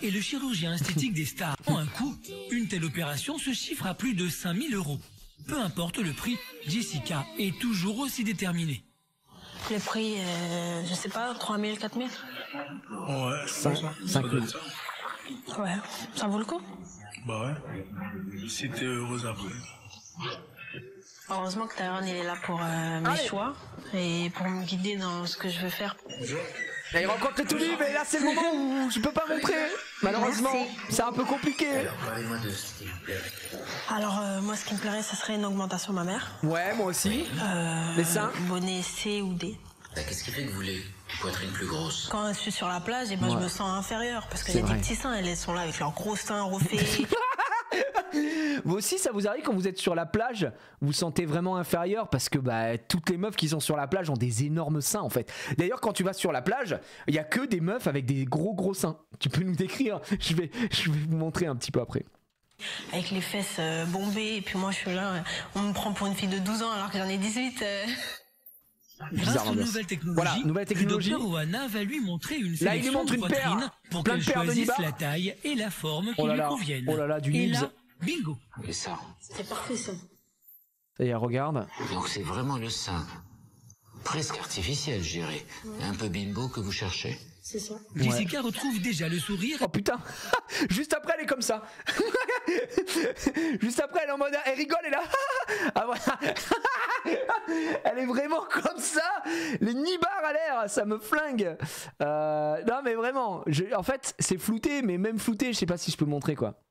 Speaker 4: Et le chirurgien esthétique des stars a un coût. Une telle opération se chiffre à plus de 5 000 €. Peu importe le prix, Jessica est toujours aussi déterminée.
Speaker 9: Le prix, je sais pas, 3 000, 4 000.
Speaker 5: Ouais,
Speaker 1: 5 000.
Speaker 9: Ouais, ça vaut le coup.
Speaker 5: Bah ouais. Si t'es heureuse après.
Speaker 9: Heureusement que Tyrone il est là pour mes choix et pour me guider dans ce que je veux faire.
Speaker 1: Là, il rencontre le Toulouse, mais là c'est le moment où je peux pas montrer. Malheureusement, c'est un peu compliqué.
Speaker 11: Alors parlez-moi de ce qui vous plaît.
Speaker 9: Alors moi ce qui me plairait ce serait une augmentation mammaire.
Speaker 1: Ouais, moi aussi. Les seins.
Speaker 9: Bonnet C ou D.
Speaker 11: Qu'est-ce qui fait que vous voulez une poitrine plus grosse?
Speaker 9: Quand je suis sur la plage, et ben, je me sens inférieure parce que
Speaker 1: C'est
Speaker 9: j'ai
Speaker 1: vrai.
Speaker 9: des petits seins, elles sont là avec leurs gros seins refaits.
Speaker 1: Vous aussi, ça vous arrive quand vous êtes sur la plage, vous vous sentez vraiment inférieur parce que bah, toutes les meufs qui sont sur la plage ont des énormes seins en fait. D'ailleurs, quand tu vas sur la plage, il y a que des meufs avec des gros seins. Tu peux nous décrire? Je vais vous montrer un petit peu après.
Speaker 9: Avec les fesses bombées, et puis moi je suis là, on me prend pour une fille de 12 ans alors que j'en ai 18.
Speaker 4: Grâce aux
Speaker 1: ambiance.
Speaker 4: nouvelles technologies,
Speaker 1: Voilà, nouvelle technologie.
Speaker 4: le docteur Ohana va lui montrer une
Speaker 1: Là, il lui
Speaker 4: sélection
Speaker 1: montre
Speaker 4: de
Speaker 1: une paire,
Speaker 4: poitrines pour
Speaker 1: plein
Speaker 4: qu'elle
Speaker 1: de paires de
Speaker 4: choisisse
Speaker 1: nibards.
Speaker 4: la taille et la forme qui
Speaker 1: Oh là
Speaker 4: lui
Speaker 1: là,
Speaker 4: conviennent.
Speaker 1: oh là là, du
Speaker 4: Et
Speaker 1: nibs.
Speaker 4: là, bingo.
Speaker 11: Et ça.
Speaker 9: C'est parfait ça.
Speaker 1: Ça y est, regarde.
Speaker 11: Donc c'est vraiment le sein. Presque artificiel, je dirais. Un peu bimbo que vous cherchez.
Speaker 9: C'est ça.
Speaker 4: Jessica retrouve déjà le sourire.
Speaker 1: Oh putain. Juste après, elle est comme ça. Juste après, elle est en mode, elle rigole, elle est là. Ah voilà. Elle est vraiment comme ça. Les nibards à l'air, ça me flingue. Non mais vraiment, en fait, c'est flouté, mais même flouté, je sais pas si je peux montrer quoi.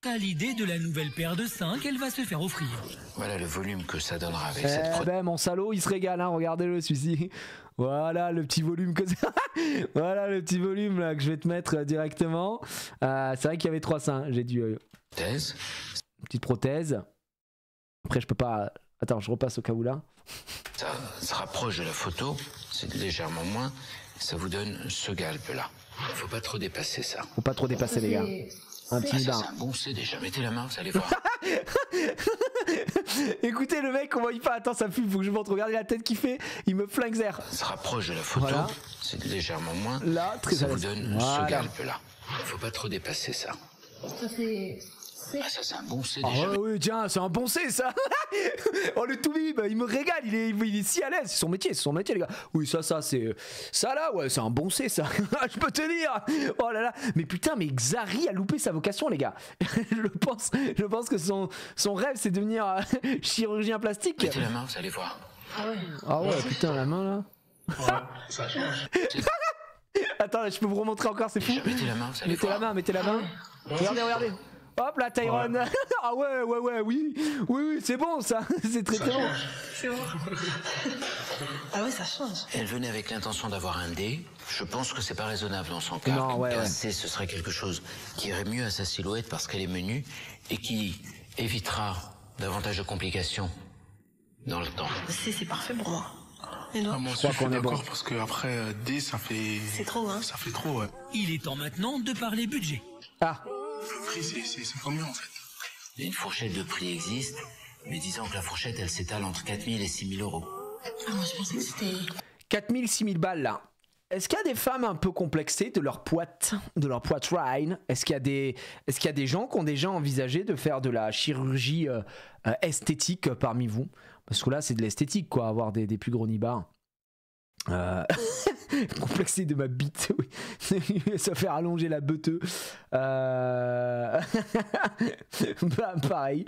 Speaker 4: À l'idée de la nouvelle paire de seins qu'elle va se faire offrir.
Speaker 11: Voilà le volume que ça donnera avec cette prothèse.
Speaker 1: Ben mon salaud, il se régale, hein, regardez-le celui-ci. Voilà le petit volume que ça. Voilà le petit volume là que je vais te mettre directement. C'est vrai qu'il y avait 3 seins, j'ai dû. Petite prothèse. Après je peux pas. Attends, je repasse au cas où là.
Speaker 11: Ça se rapproche de la photo, c'est légèrement moins. Ça vous donne ce galbe là. Faut pas trop dépasser ça.
Speaker 1: Faut pas trop dépasser les gars. Un petit
Speaker 11: Ça,
Speaker 1: bar.
Speaker 11: c'est un bon C déjà. Mettez la main, vous allez voir.
Speaker 1: Écoutez le mec, on voit pas. Attends, ça fume, faut que je montre. Regardez la tête qu'il fait. Il me flingue zère.
Speaker 11: Ça se rapproche de la photo.
Speaker 1: Voilà.
Speaker 11: C'est légèrement moins.
Speaker 1: Là, très
Speaker 11: ça
Speaker 1: à
Speaker 11: vous
Speaker 1: l'aise.
Speaker 11: donne
Speaker 1: Voilà.
Speaker 11: ce galpe là. Faut pas trop dépasser ça.
Speaker 9: Ça c'est...
Speaker 11: Ah, ça c'est un bon C
Speaker 1: Ah
Speaker 11: déjà.
Speaker 1: ouais, oui, tiens, c'est un bon C ça. Oh le Toubib, il me régale, il est si à l'aise, c'est son métier les gars. Oui, ça c'est ça là, ouais, c'est un bon C ça. Je peux te dire. Oh là là, mais putain, mais Xari a loupé sa vocation les gars. je pense que son rêve c'est de devenir chirurgien plastique.
Speaker 11: Mettez la main, vous allez voir.
Speaker 1: Ah ouais, putain, la main là.
Speaker 5: Ouais, ça change.
Speaker 1: Attends, je peux vous remontrer encore, c'est fou.
Speaker 11: Mettez la main, vous allez
Speaker 1: Mettez
Speaker 11: voir.
Speaker 1: la main, mettez la main. Regardez. Hop là, Tyron. Ouais. Ah ouais, oui, c'est bon ça. C'est très bon.
Speaker 9: C'est bon. Ah ouais, ça change.
Speaker 11: Elle venait avec l'intention d'avoir un D. Je pense que c'est pas raisonnable dans son cas.
Speaker 1: Non, ouais.
Speaker 11: Un C, ce serait quelque chose qui irait mieux à sa silhouette parce qu'elle est menue et qui évitera davantage de complications dans le temps.
Speaker 9: C'est parfait pour moi.
Speaker 5: Ah, moi
Speaker 1: Je
Speaker 5: aussi,
Speaker 1: crois
Speaker 5: je suis
Speaker 1: qu'on est
Speaker 5: d'accord
Speaker 1: bon.
Speaker 5: parce que après D, ça fait.
Speaker 9: C'est trop, hein.
Speaker 5: Ça fait trop, ouais.
Speaker 4: Il est temps maintenant de parler budget.
Speaker 1: Ah.
Speaker 5: Le prix, c'est combien en fait?
Speaker 11: Une fourchette de prix existe, mais disons que la fourchette, elle s'étale entre 4 000 et 6 000 euros.
Speaker 9: Ah, moi je pensais que c'était...
Speaker 1: 4 000, 6 000 balles là. Est-ce qu'il y a des femmes un peu complexées de leur poitrine? Est-ce qu'il y a des gens qui ont déjà envisagé de faire de la chirurgie esthétique parmi vous? Parce que là, c'est de l'esthétique, quoi, avoir des plus gros nibards. Complexé de ma bite, oui. Ça fait rallonger la beuteux. Bah, pareil.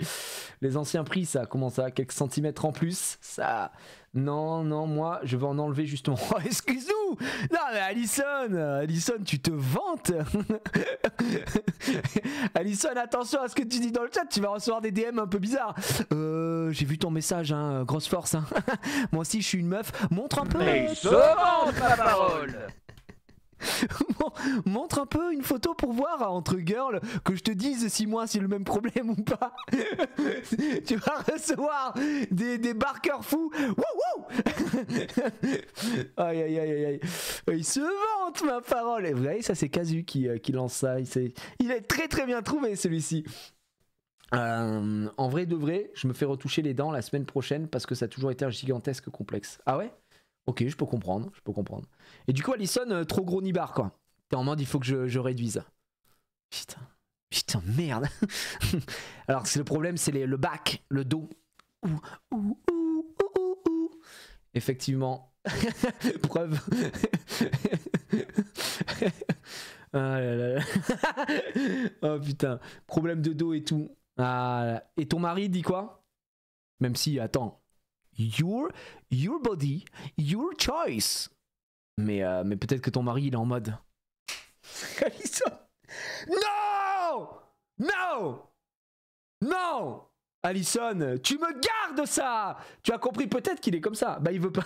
Speaker 1: Les anciens prix, ça, comment ça? Quelques centimètres en plus. Ça. Non, moi, je vais en enlever justement. Oh, excuse-nous! Non, mais Alison, tu te vantes! Alison, attention à ce que tu dis dans le chat, tu vas recevoir des DM un peu bizarres. J'ai vu ton message, hein, grosse force. Hein. Moi aussi, je suis une meuf. Montre un peu.
Speaker 12: Mais se vante ma parole!
Speaker 1: Montre un peu une photo pour voir entre girls que je te dise si moi c'est le même problème ou pas. Tu vas recevoir des barqueurs fous. Wouh. Aïe. Il se vante ma parole. Et vous voyez, ça c'est Kazu qui lance ça. Il est très très bien trouvé celui-ci. En vrai de vrai, je me fais retoucher les dents la semaine prochaine parce que ça a toujours été un gigantesque complexe. Ah ouais? Ok, je peux comprendre. Et du coup, Alison, trop gros nibar, quoi. T'es en mode, il faut que je réduise. Putain, merde. Alors, c'est le problème, c'est le bac, le dos. Ouh. Effectivement. Preuve. Ah là là. Oh putain. Problème de dos et tout. Ah, et ton mari dit quoi? Même si, attends. Your body, your choice. Mais peut-être que ton mari il est en mode. Alison. Non Alison, tu me gardes ça. Tu as compris peut-être qu'il est comme ça. Bah il veut pas.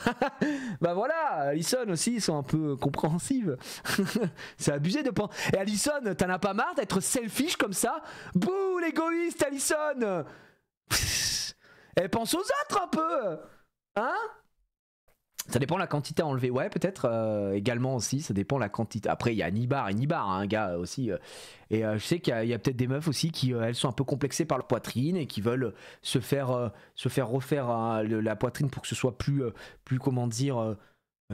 Speaker 1: Bah voilà, Alison aussi ils sont un peu compréhensives. C'est abusé de penser. Et Alison, t'en as pas marre d'être selfish comme ça? Bouh l'égoïste Alison. Elle pense aux autres un peu, hein? Ça dépend de la quantité à enlever, ouais peut-être également aussi, ça dépend de la quantité. Après il y a Nibar, un gars aussi. Et je sais qu'il y a peut-être des meufs aussi qui elles sont un peu complexées par leur poitrine et qui veulent se faire refaire la poitrine pour que ce soit plus comment dire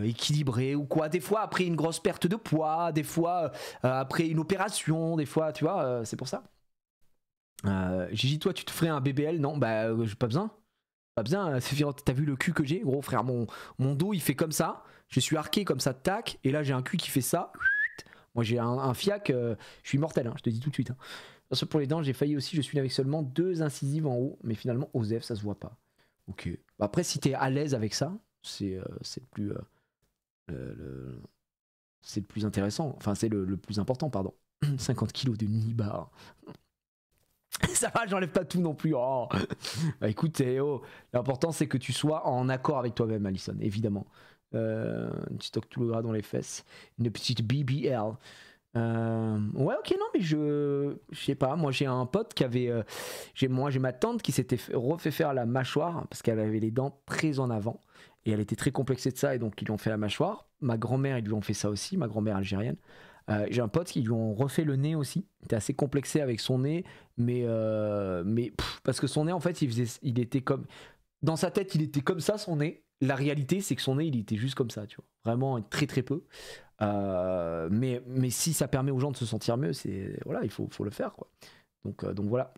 Speaker 1: équilibré ou quoi. Des fois après une grosse perte de poids, des fois après une opération, des fois tu vois, c'est pour ça. Gigi, toi tu te ferais un BBL? Non, bah j'ai pas besoin. Sephiroth, t'as vu le cul que j'ai? Gros frère, mon dos il fait comme ça. Je suis arqué comme ça, tac. Et là j'ai un cul qui fait ça. Moi j'ai un fiac, je suis mortel, hein, je te dis tout de suite. Hein. Pour les dents, j'ai failli aussi, je suis avec seulement 2 incisives en haut. Mais finalement, Osef, ça se voit pas. Ok. Après, si t'es à l'aise avec ça, c'est le plus intéressant. Enfin, c'est le plus important, pardon. 50 kilos de nibar. Ça va, j'enlève pas tout non plus. Oh. Bah écoute, l'important c'est que tu sois en accord avec toi-même, Alison, évidemment. Tu stockes tout le gras dans les fesses. Une petite BBL. Ouais, ok, non, mais je sais pas. Moi, j'ai un pote qui avait. J'ai ma tante qui s'était refait faire la mâchoire parce qu'elle avait les dents très en avant et elle était très complexée de ça et donc ils lui ont fait la mâchoire. Ma grand-mère, ils lui ont fait ça aussi, ma grand-mère algérienne. J'ai un pote qui lui ont refait le nez aussi. Il était assez complexé avec son nez, mais parce que son nez en fait il était comme dans sa tête, il était comme ça son nez. La réalité c'est que son nez il était juste comme ça, tu vois, vraiment très très peu. Mais si ça permet aux gens de se sentir mieux, c'est voilà, il faut le faire quoi. Donc voilà.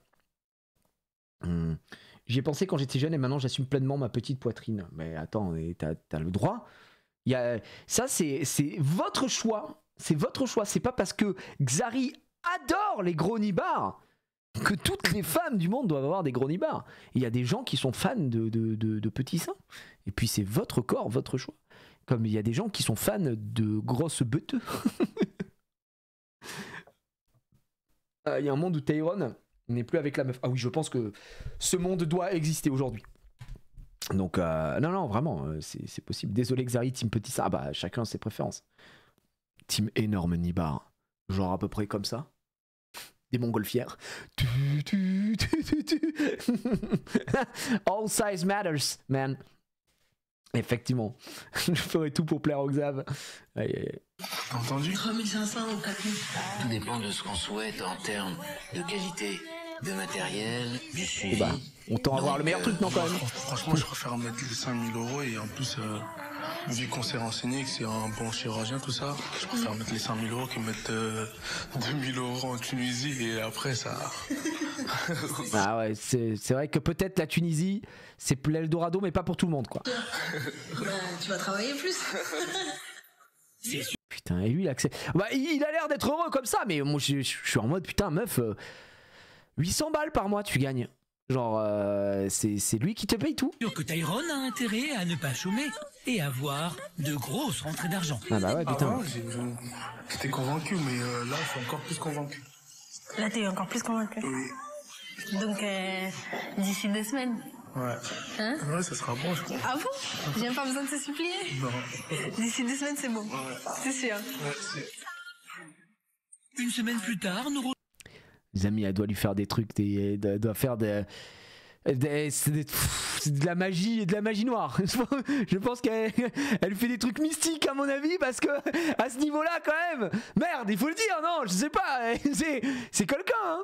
Speaker 1: J'y ai pensé quand j'étais jeune et maintenant j'assume pleinement ma petite poitrine. Mais attends, t'as le droit. Ça c'est votre choix. C'est votre choix. C'est pas parce que Xari adore les gros nibards que toutes les femmes du monde doivent avoir des gros nibards. Il y a des gens qui sont fans de petits seins. Et puis c'est votre corps, votre choix. Comme il y a des gens qui sont fans de grosses beuteux. Il y a un monde où Tyrone n'est plus avec la meuf. Ah oui, je pense que ce monde doit exister aujourd'hui. Donc, non, vraiment, c'est possible. Désolé Xari, team petit ça. Ah bah, chacun ses préférences. Team énorme nibar. Genre à peu près comme ça. Des montgolfières. All size matters, man. Effectivement. Je ferai tout pour plaire au Xav.
Speaker 5: T'as entendu?
Speaker 9: 3500 ou 4000.
Speaker 11: Tout dépend de ce qu'on souhaite en termes de qualité, de matériel, du suivi.
Speaker 1: Bah, on tend à avoir le meilleur truc, non, quand même?
Speaker 5: Franchement, je préfère mettre les 5000 € et en plus, vu qu'on s'est renseigné que c'est un bon chirurgien, tout ça, je préfère mettre les 5000 € que mettre 2000 € en Tunisie et après ça.
Speaker 1: Ah ouais, c'est vrai que peut-être la Tunisie, c'est l'Eldorado, mais pas pour tout le monde, quoi.
Speaker 9: Tu vas travailler plus.
Speaker 1: Putain, et lui, il accepte. Bah, il a l'air d'être heureux comme ça, mais moi, je suis en mode, putain, meuf, 800 balles par mois, tu gagnes. Genre, c'est lui qui te paye tout.
Speaker 4: Sûr que Tyrone a intérêt à ne pas chômer et avoir de grosses rentrées d'argent.
Speaker 1: Ah bah ouais, putain.
Speaker 5: J'étais convaincu, mais là, je suis encore plus convaincu.
Speaker 9: Là, t'es encore plus convaincu.
Speaker 5: Oui.
Speaker 9: Donc, d'ici 2 semaines.
Speaker 5: Ouais.
Speaker 9: Hein?
Speaker 5: Ouais, ça sera bon, je crois.
Speaker 9: Ah bon? J'ai même pas besoin de te supplier?
Speaker 5: Non.
Speaker 9: D'ici 2 semaines, c'est bon.
Speaker 5: Ouais.
Speaker 9: C'est sûr.
Speaker 5: Ouais,
Speaker 4: Une semaine plus tard, nous...
Speaker 1: Les amis, elle doit lui faire des trucs, elle doit faire c'est de la magie, de la magie noire. Je pense qu'elle fait des trucs mystiques à mon avis, parce que à ce niveau-là quand même, merde, il faut le dire, non, je sais pas, c'est quelqu'un, hein.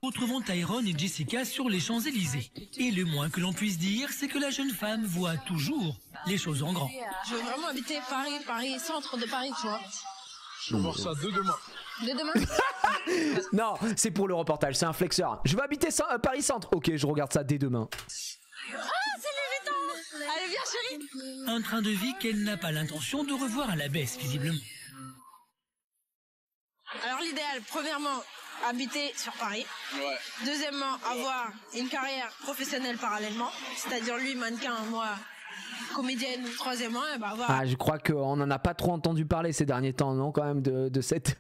Speaker 4: Retrouvons Tyrone et Jessica sur les Champs-Élysées. Et le moins que l'on puisse dire, c'est que la jeune femme voit toujours les choses en grand.
Speaker 7: Je veux vraiment habiter Paris, centre de Paris, tu vois.
Speaker 5: Je vais voir ça dès demain.
Speaker 7: Dès demain?
Speaker 1: Non, c'est pour le reportage, c'est un flexeur. Je veux habiter Paris Centre. Ok, je regarde ça dès demain.
Speaker 7: Ah, c'est Louis Vuitton! Allez, viens, chérie!
Speaker 4: Un train de vie qu'elle n'a pas l'intention de revoir à la baisse, visiblement.
Speaker 7: Alors, l'idéal, premièrement, habiter sur Paris.
Speaker 5: Ouais.
Speaker 7: Deuxièmement, avoir une carrière professionnelle parallèlement. C'est-à-dire lui, mannequin, moi, comédienne. Troisièmement, et bah, voilà.
Speaker 1: Ah, je crois qu'on n'en a pas trop entendu parler ces derniers temps, non, quand même, de cette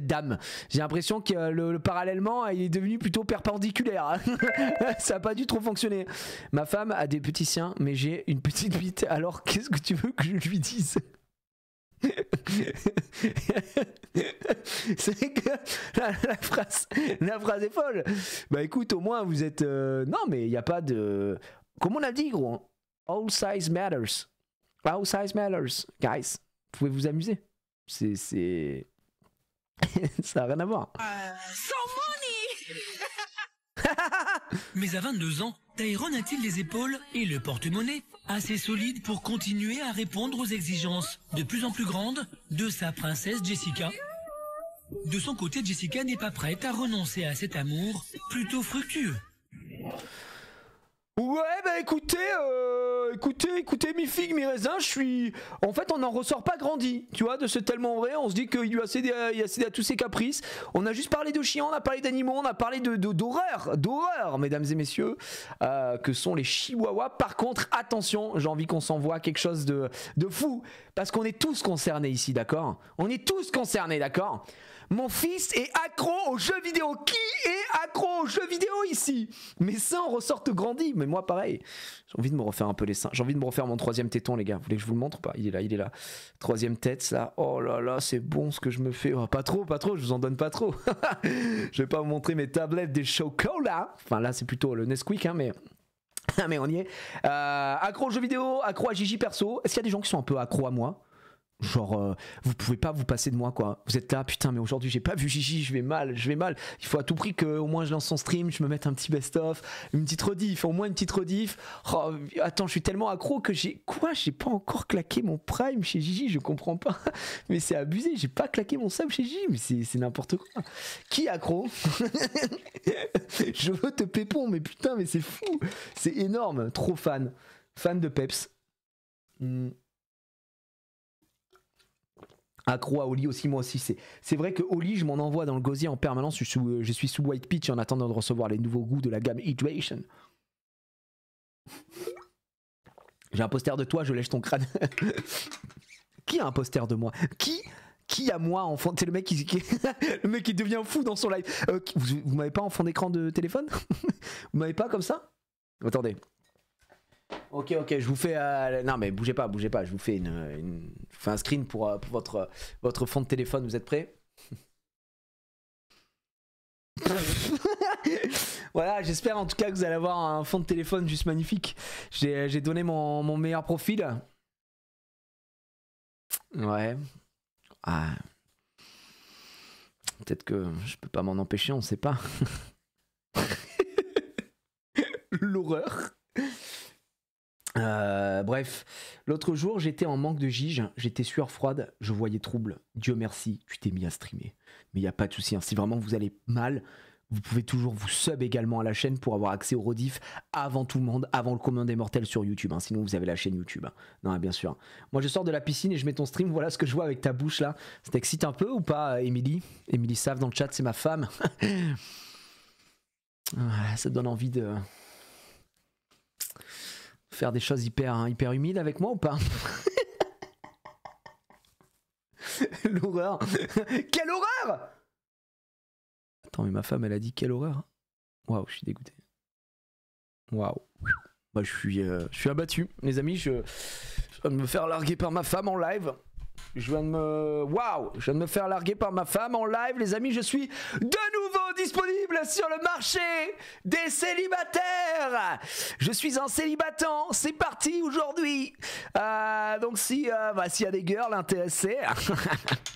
Speaker 1: dame. J'ai l'impression que le parallèlement, il est devenu plutôt perpendiculaire. Ça n'a pas dû trop fonctionner. Ma femme a des petits seins, mais j'ai une petite bite, alors qu'est-ce que tu veux que je lui dise? C'est que la phrase est folle. Bah écoute, au moins vous êtes non mais il n'y a pas de, comme on a dit gros, all size matters, guys, vous pouvez vous amuser, c'est ça n'a rien à voir.
Speaker 7: So money.
Speaker 4: Mais à 22 ans, Tyrone a-t-il les épaules et le porte-monnaie assez solides pour continuer à répondre aux exigences de plus en plus grandes de sa princesse Jessica? De son côté, Jessica n'est pas prête à renoncer à cet amour plutôt fructueux.
Speaker 1: Ouais, bah écoutez, mi figue, mi raisin, en fait, on n'en ressort pas grandi, tu vois, de ce tellement vrai. On se dit qu'il lui a cédé à tous ses caprices. On a juste parlé de chiens, on a parlé d'animaux, on a parlé d'horreur, mesdames et messieurs, que sont les chihuahuas. Par contre, attention, j'ai envie qu'on s'envoie quelque chose de fou, parce qu'on est tous concernés ici, d'accord? On est tous concernés, d'accord? Mon fils est accro aux jeux vidéo. Qui est accro aux jeux vidéo ici? Mes seins ressortent grandis. Mais moi pareil. J'ai envie de me refaire un peu les seins. J'ai envie de me refaire mon 3e téton les gars. Vous voulez que je vous le montre ou pas? Il est là. 3e tête ça. Oh là là, c'est bon ce que je me fais. Oh, pas trop. Je vous en donne pas trop. Je vais pas vous montrer mes tablettes des chocolat. Enfin là c'est plutôt le Nesquik hein, mais on y est. Accro aux jeux vidéo, accro à Gigi perso. Est-ce qu'il y a des gens qui sont un peu accro à moi? Genre, vous pouvez pas vous passer de moi, quoi. Vous êtes là, putain, mais aujourd'hui j'ai pas vu Gigi, je vais mal. Il faut à tout prix qu'au moins je lance son stream, je me mette un petit best-of, une petite rediff, au moins une petite rediff. Oh, attends, je suis tellement accro que j'ai pas encore claqué mon prime chez Gigi, je comprends pas. Mais c'est abusé, j'ai pas claqué mon sub chez Gigi, mais c'est n'importe quoi. Qui est accro? Je veux te pépon, mais putain, mais c'est fou. C'est énorme, trop fan. Fan de Peps. Accro à Oli aussi, moi aussi. C'est vrai que Oli, je m'en envoie dans le gosier en permanence. Je suis sous White Peach en attendant de recevoir les nouveaux goûts de la gamme Hydration. J'ai un poster de toi, je lèche ton crâne. Qui a un poster de moi? Qui a moi en fond? C'est le mec le mec qui devient fou dans son live. Vous m'avez pas en fond d'écran de téléphone? Vous m'avez pas comme ça? Attendez. Ok, je vous fais... non mais bougez pas, je vous fais je vous fais un screen pour votre fond de téléphone, vous êtes prêts? Voilà, j'espère en tout cas que vous allez avoir un fond de téléphone juste magnifique. J'ai donné mon meilleur profil. Ouais. Ah. Peut-être que je peux pas m'en empêcher, on sait pas. L'horreur. Bref, l'autre jour j'étais en manque de gige, j'étais sueur froide, je voyais trouble. Dieu merci, tu t'es mis à streamer. Mais il n'y a pas de souci, hein. Si vraiment vous allez mal, vous pouvez toujours vous sub également à la chaîne pour avoir accès au rediff avant tout le monde, avant le commun des mortels sur YouTube, hein. Sinon vous avez la chaîne YouTube, hein. Non, bien sûr. Moi je sors de la piscine et je mets ton stream, voilà ce que je vois avec ta bouche là. Ça t'excite un peu ou pas, Émilie? Émilie Save dans le chat, c'est ma femme. Voilà, ça te donne envie de... faire des choses hyper humides avec moi ou pas? L'horreur. Quelle horreur! Attends, mais ma femme elle a dit quelle horreur. Waouh, je suis dégoûté. Waouh. Bah, je suis abattu, les amis. Je viens de me faire larguer par ma femme en live. Je viens de me faire larguer par ma femme en live, les amis. Je suis de nouveau disponible sur le marché des célibataires. Je suis un célibatant. C'est parti aujourd'hui. Donc s'il y a des girls intéressées,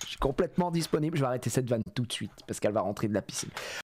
Speaker 1: je suis complètement disponible. Je vais arrêter cette vanne tout de suite parce qu'elle va rentrer de la piscine.